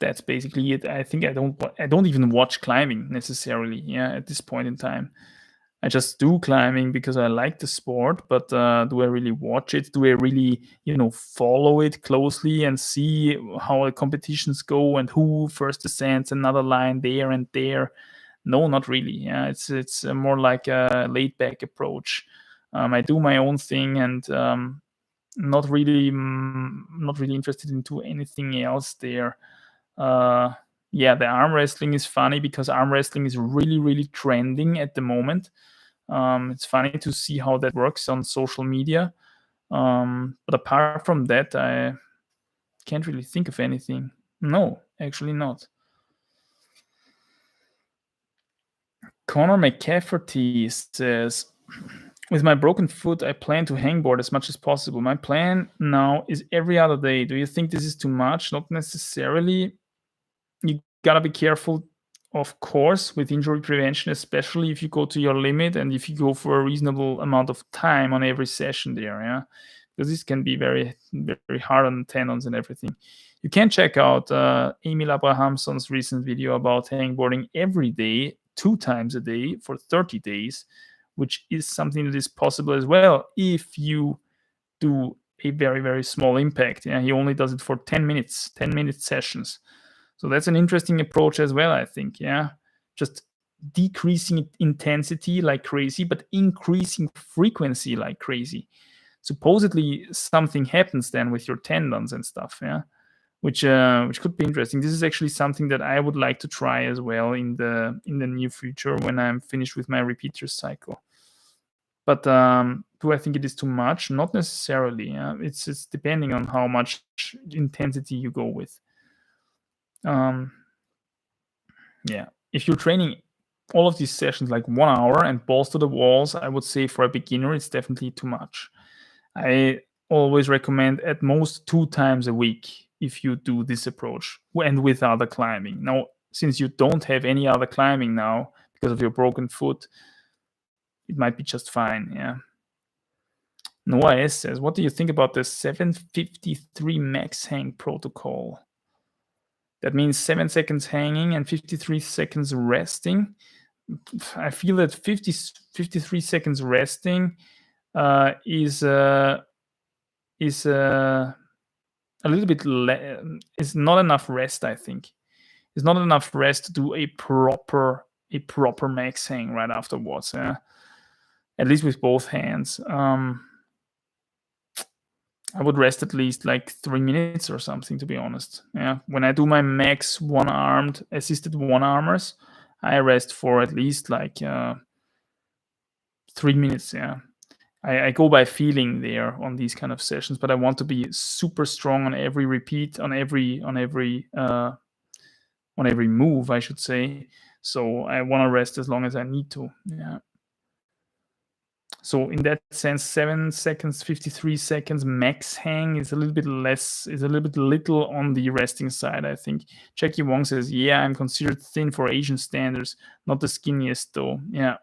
That's basically it. I think I don't even watch climbing necessarily. Yeah, at this point in time, I just do climbing because I like the sport. But do I really watch it? Do I really, follow it closely and see how the competitions go and who first ascends another line there and there? No, not really. Yeah, it's more like a laid back approach. I do my own thing and not really interested into anything else there. Yeah, the arm wrestling is funny because arm wrestling is really, really trending at the moment. It's funny to see how that works on social media. But apart from that, I can't really think of anything. No, actually not. Connor McCafferty says, with my broken foot, I plan to hangboard as much as possible. My plan now is every other day. Do you think this is too much? Not necessarily. You gotta be careful, of course, with injury prevention, especially if you go to your limit and if you go for a reasonable amount of time on every session there, yeah, because this can be very, very hard on the tendons and everything. You can check out Emil Abrahamson's recent video about hangboarding every day, 2 times a day for 30 days, which is something that is possible as well if you do a very, very small impact. Yeah, he only does it for 10 minute sessions. So that's an interesting approach as well, I think. Yeah, just decreasing intensity like crazy, but increasing frequency like crazy. Supposedly something happens then with your tendons and stuff. Yeah, which could be interesting. This is actually something that I would like to try as well in the near future when I'm finished with my repeaters cycle. But do I think it is too much? Not necessarily. Yeah? It's depending on how much intensity you go with. Yeah, if you're training all of these sessions like 1 hour and balls to the walls, I would say for a beginner it's definitely too much. I always recommend at most 2 times a week if you do this approach and with other climbing. Now, since you don't have any other climbing now because of your broken foot, it might be just fine. Yeah. Noah S says, what do you think about the 753 max hang protocol? That means 7 seconds hanging and 53 seconds resting. I feel that 53 seconds resting is a little bit is not enough rest. I think it's not enough rest to do a proper max hang right afterwards. At least with both hands. I would rest at least like 3 minutes or something, to be honest. Yeah, when I do my max one-armed assisted one-armers, I rest for at least like 3 minutes. Yeah, I go by feeling there on these kind of sessions, but I want to be super strong on every repeat, on every move, I should say. So I want to rest as long as I need to. Yeah. So in that sense, 7 seconds, 53 seconds max hang is a little bit little on the resting side, I think. Jackie Wong says, yeah, I'm considered thin for Asian standards, not the skinniest though. Yeah,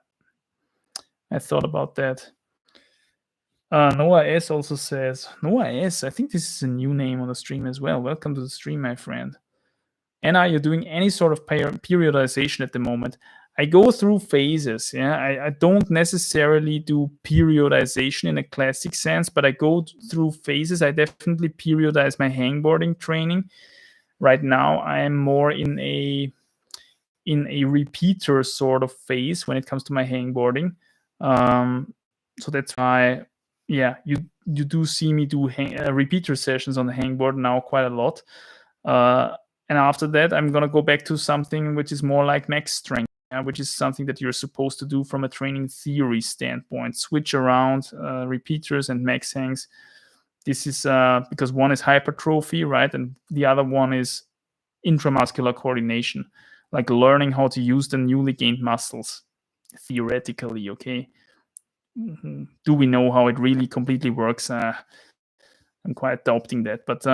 I thought about that. Noah S also says, Noah S, I think this is a new name on the stream as well. Welcome to the stream, my friend. And are you doing any sort of periodization at the moment? I go through phases. Yeah, I don't necessarily do periodization in a classic sense, but I go through phases. I definitely periodize my hangboarding training. Right now, I am more in a repeater sort of phase when it comes to my hangboarding. So that's why, yeah, you do see me do repeater sessions on the hangboard now quite a lot. And after that, I'm going to go back to something which is more like max strength, which is something that you're supposed to do from a training theory standpoint. Switch around repeaters and max hangs. This is because one is hypertrophy, right? And the other one is intramuscular coordination, like learning how to use the newly gained muscles, theoretically, okay? Do we know how it really completely works? I'm quite doubting that. But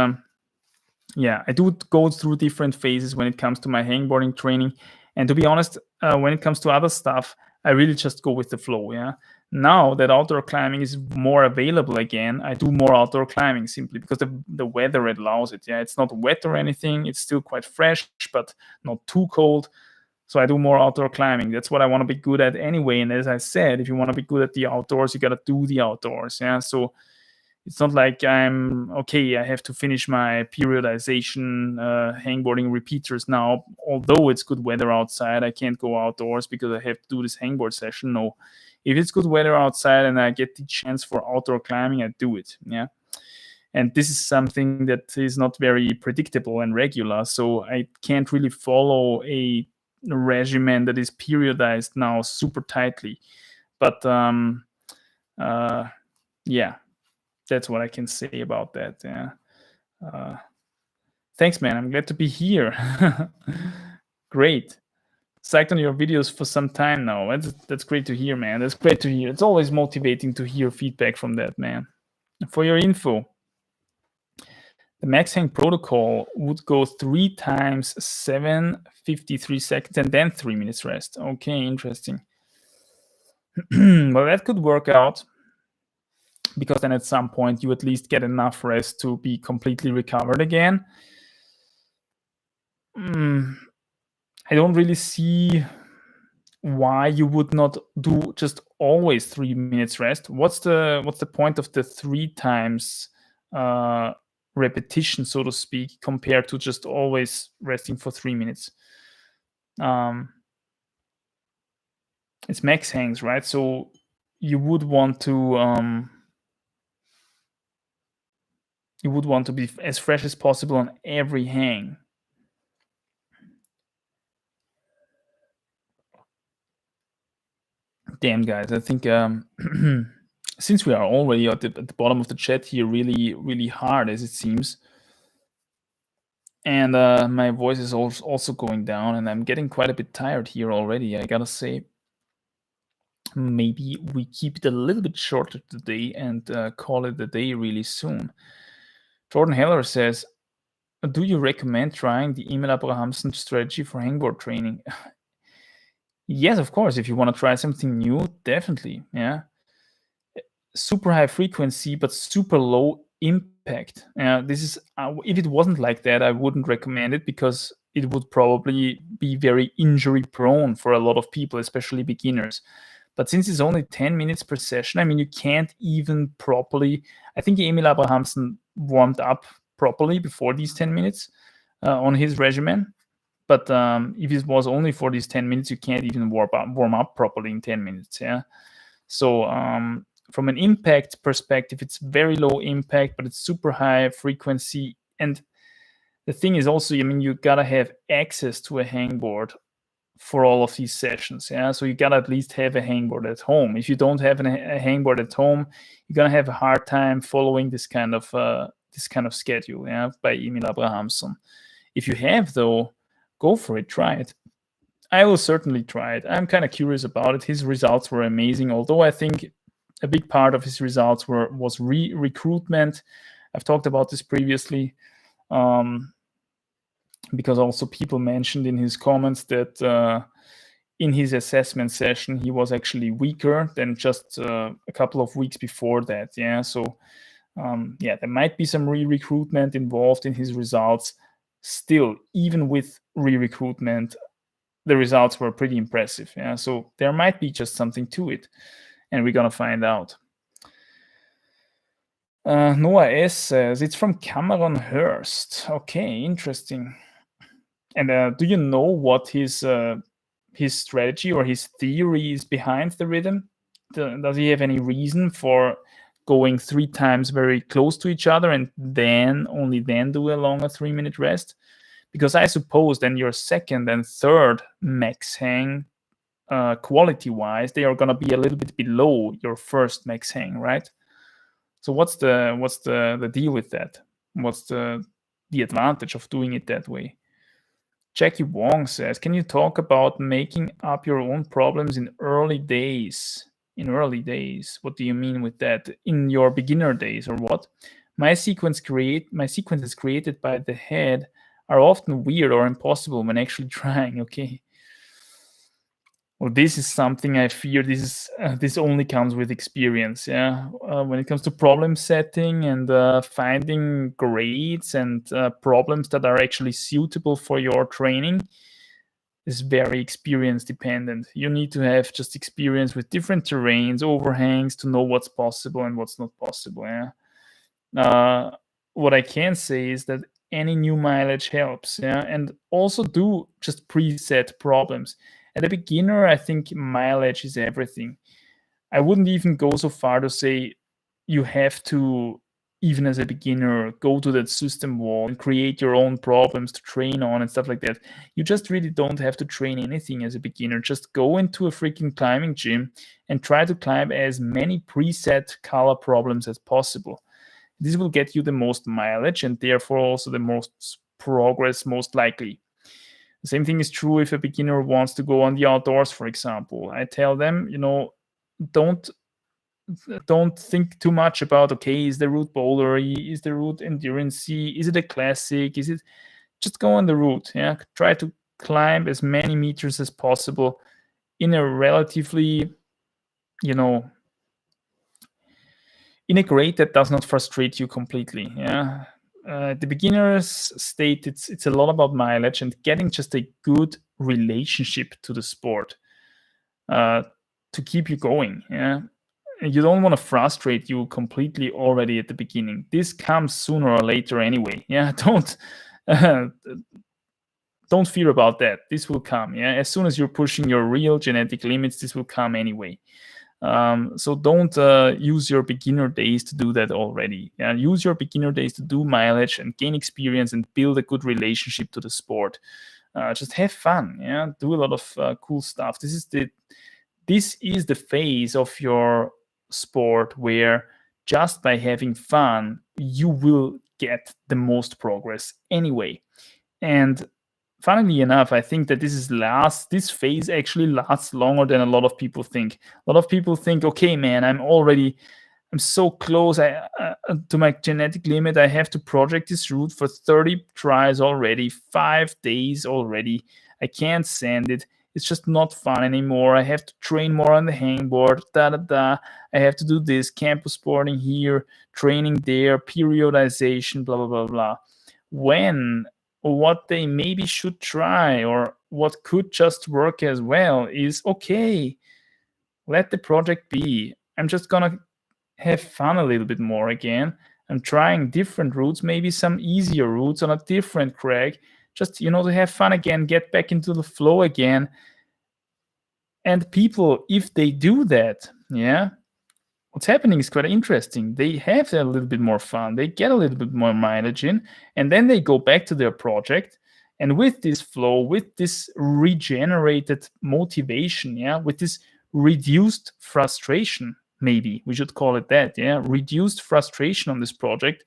yeah, I do go through different phases when it comes to my hangboarding training. And to be honest, when it comes to other stuff, I really just go with the flow. Yeah. Now that outdoor climbing is more available again, I do more outdoor climbing simply because the weather allows it. Yeah, it's not wet or anything. It's still quite fresh, but not too cold. So I do more outdoor climbing. That's what I want to be good at anyway. And as I said, if you want to be good at the outdoors, you got to do the outdoors. Yeah. So it's not like I'm okay, I have to finish my periodization hangboarding repeaters now. Although it's good weather outside, I can't go outdoors because I have to do this hangboard session. No, if it's good weather outside and I get the chance for outdoor climbing, I do it. Yeah. And this is something that is not very predictable and regular. So I can't really follow a regimen that is periodized now super tightly. But yeah, that's what I can say about that. Yeah. Thanks, man. I'm glad to be here. Great. Psyched on your videos for some time now. That's great to hear, man. That's great to hear. It's always motivating to hear feedback from that, man. For your info, the max hang protocol would go 3 times 7:53 seconds and then 3 minutes rest. Okay, interesting. Well, that could work out, because then at some point you at least get enough rest to be completely recovered again. I don't really see why you would not do just always 3 minutes rest. What's the point of the 3 times repetition, so to speak, compared to just always resting for 3 minutes? It's max hangs, right? So you would want to be as fresh as possible on every hang. Damn, guys, I think since we are already at the bottom of the chat here, really, really hard as it seems, And my voice is also going down, and I'm getting quite a bit tired here already, I gotta say. Maybe we keep it a little bit shorter today and call it a day really soon. Jordan Heller says, do you recommend trying the Emil Abrahamsen strategy for hangboard training? Yes, of course. If you want to try something new, definitely. Yeah. Super high frequency, but super low impact. This is if it wasn't like that, I wouldn't recommend it, because it would probably be very injury prone for a lot of people, especially beginners. But since it's only 10 minutes per session, I mean, you can't even properly. I think Emil Abrahamsen warmed up properly before these 10 minutes on his regimen. But if it was only for these 10 minutes, you can't even warm up properly in 10 minutes. Yeah. So from an impact perspective, it's very low impact, but it's super high frequency. And the thing is also, I mean, you gotta have access to a hangboard for all of these sessions. Yeah. So you gotta at least have a hangboard at home. If you don't have a hangboard at home, you're gonna have a hard time following this kind of schedule. Yeah, by Emil Abrahamsen. If you have, though, go for it. Try it. I will certainly try it. I'm kind of curious about it. His results were amazing, although I think a big part of his results was recruitment. I've talked about this previously, because also people mentioned in his comments that in his assessment session he was actually weaker than just a couple of weeks before that. Yeah, so there might be some re-recruitment involved in his results. Still, even with re-recruitment, the results were pretty impressive. Yeah, so there might be just something to it, and we're gonna find out. Noah S says it's from Cameron Hurst. Okay, interesting. And do you know what his strategy or his theory is behind the rhythm? Does he have any reason for going 3 times very close to each other and then only then do a longer 3-minute rest? Because I suppose then your second and third max hang, quality-wise, they are gonna be a little bit below your first max hang, right? So what's the deal with that? What's the advantage of doing it that way? Jackie Wong says, can you talk about making up your own problems in early days? In early days, what do you mean with that? In your beginner days or what? My sequences created by the head are often weird or impossible when actually trying. Okay. Well, this is something I fear. This only comes with experience. Yeah, when it comes to problem setting and finding grades and problems that are actually suitable for your training, is very experience dependent. You need to have just experience with different terrains, overhangs, to know what's possible and what's not possible. Yeah. What I can say is that any new mileage helps. Yeah, and also do just preset problems. At a beginner, I think mileage is everything. I wouldn't even go so far to say you have to, even as a beginner, go to that system wall and create your own problems to train on and stuff like that. You just really don't have to train anything as a beginner. Just go into a freaking climbing gym and try to climb as many preset color problems as possible. This will get you the most mileage and therefore also the most progress, most likely. The same thing is true if a beginner wants to go on the outdoors, for example. I tell them, don't think too much about, okay, is the route bouldery, is the route endurance, is it a classic, is it, just go on the route. Yeah, try to climb as many meters as possible in a relatively, in a grade that does not frustrate you completely. Yeah. The beginner's state, it's a lot about mileage and getting just a good relationship to the sport to keep you going. Yeah, you don't want to frustrate you completely already at the beginning. This comes sooner or later anyway. Yeah, don't fear about that. This will come. Yeah, as soon as you're pushing your real genetic limits, this will come anyway. So don't use your beginner days to do that already. Yeah? Use your beginner days to do mileage and gain experience and build a good relationship to the sport. Just have fun. Yeah, do a lot of cool stuff. This is the phase of your sport where just by having fun, you will get the most progress anyway. And funnily enough, I think that this phase actually lasts longer than a lot of people think. A lot of people think, okay, man, I'm so close to my genetic limit. I have to project this route for 30 tries already, 5 days already. I can't send it. It's just not fun anymore. I have to train more on the hangboard. Da da da. I have to do this campus boarding here, training there, periodization, blah blah blah blah. When what they maybe should try or what could just work as well is okay, let the project be. I'm just gonna have fun a little bit more again. I'm trying different routes, maybe some easier routes on a different crag, just to have fun again, get back into the flow again. And people, if they do that, yeah, what's happening is quite interesting. They have a little bit more fun, they get a little bit more mileage in, and then they go back to their project. And with this flow, with this regenerated motivation, yeah, with this reduced frustration, maybe we should call it that, yeah, reduced frustration on this project,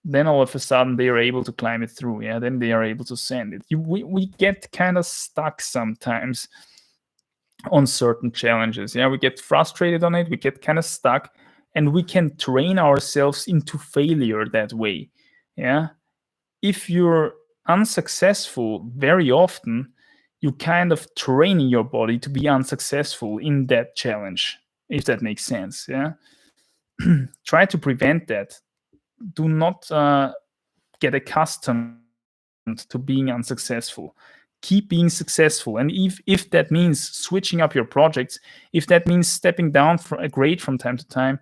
then all of a sudden they are able to climb it through, yeah, then they are able to send it. We get kind of stuck sometimes on certain challenges. Yeah, we get frustrated on it, we get kind of stuck, and we can train ourselves into failure that way. Yeah, if you're unsuccessful very often, you kind of train your body to be unsuccessful in that challenge, if that makes sense. Yeah, try to prevent that. Do not get accustomed to being unsuccessful. Keep being successful. And if that means switching up your projects, if that means stepping down from a grade from time to time,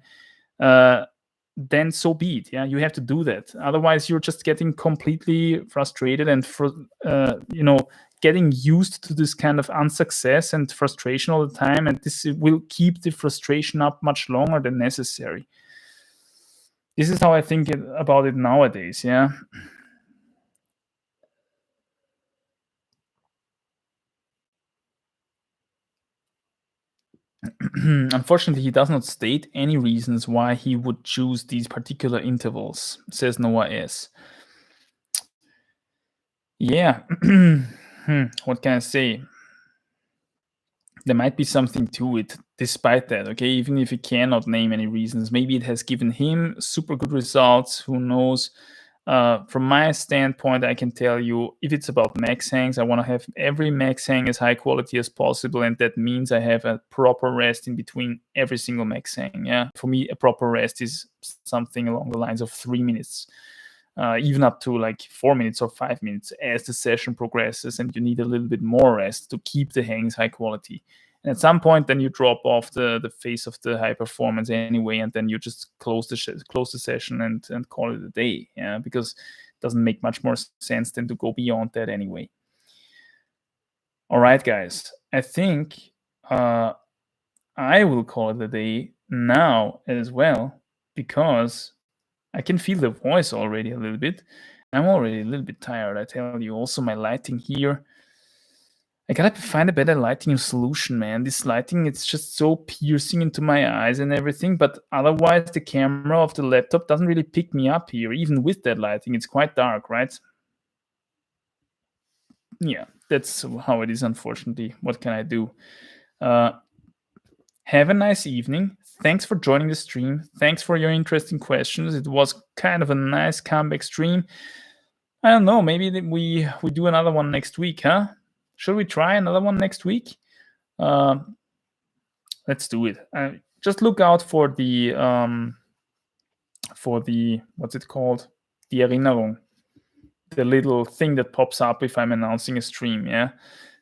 then so be it. Yeah, you have to do that. Otherwise, you're just getting completely frustrated and getting used to this kind of unsuccess and frustration all the time. And this will keep the frustration up much longer than necessary. This is how I think about it nowadays. Yeah. Unfortunately, he does not state any reasons why he would choose these particular intervals, says Noah S. Yeah. What can I say? There might be something to it, despite that, okay? Even if he cannot name any reasons, maybe it has given him super good results. Who knows? From my standpoint, I can tell you if it's about max hangs, I want to have every max hang as high quality as possible, and that means I have a proper rest in between every single max hang. Yeah, for me, a proper rest is something along the lines of 3 minutes, even up to like 4 minutes or 5 minutes as the session progresses, and you need a little bit more rest to keep the hangs high quality. And at some point, then you drop off the face of the high performance anyway, and then you just close the session and call it a day. Yeah, because it doesn't make much more sense than to go beyond that anyway. All right, guys, I think I will call it a day now as well, because I can feel the voice already a little bit. I'm already a little bit tired, I tell you. Also, my lighting here, I gotta find a better lighting solution, man. This lighting, it's just so piercing into my eyes and everything. But otherwise, the camera of the laptop doesn't really pick me up here. Even with that lighting, it's quite dark, right? Yeah, that's how it is, unfortunately. What can I do? Uh, have a nice evening. Thanks for joining the stream. Thanks for your interesting questions. It was kind of a nice comeback stream. I don't know. Maybe we do another one next week, huh? Should we try another one next week? Let's do it. Just look out for the what's it called? The Erinnerung, the little thing that pops up if I'm announcing a stream. Yeah,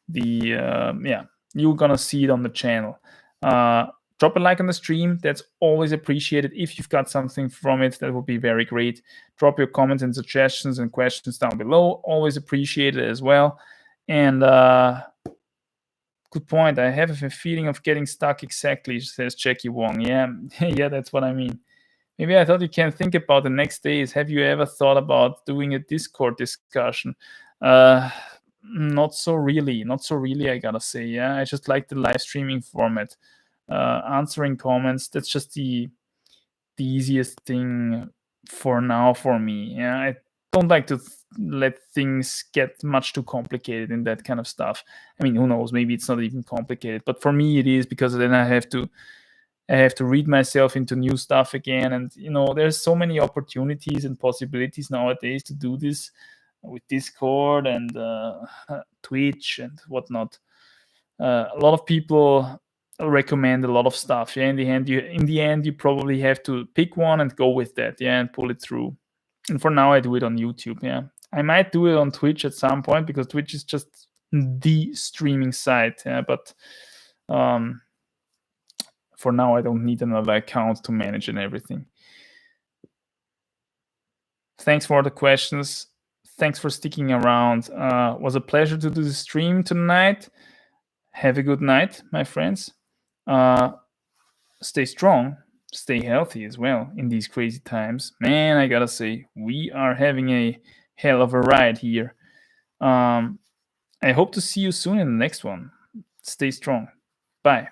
you're gonna see it on the channel. Drop a like on the stream. That's always appreciated. If you've got something from it, that would be very great. Drop your comments and suggestions and questions down below. Always appreciated as well. And good point. I have a feeling of getting stuck exactly, says Jackie Wong. Yeah, yeah, that's what I mean. Maybe I thought you can think about the next days. Have you ever thought about doing a Discord discussion? Not so really. Not so really, I gotta say. Yeah, I just like the live streaming format. Answering comments, that's just the easiest thing for now for me. Yeah, don't like to let things get much too complicated in that kind of stuff. I mean, who knows? Maybe it's not even complicated, but for me it is, because then I have to read myself into new stuff again. And there's so many opportunities and possibilities nowadays to do this with Discord and Twitch and whatnot. A lot of people recommend a lot of stuff. Yeah, in the end, you probably have to pick one and go with that. Yeah, and pull it through. And for now, I do it on YouTube. Yeah, I might do it on Twitch at some point, because Twitch is just the streaming site. Yeah, but for now, I don't need another account to manage and everything. Thanks for the questions. Thanks for sticking around. Was a pleasure to do the stream tonight. Have a good night, my friends. Stay strong, stay healthy as well in these crazy times. Man, I gotta say, we are having a hell of a ride here. I hope to see you soon in the next one. Stay strong. Bye.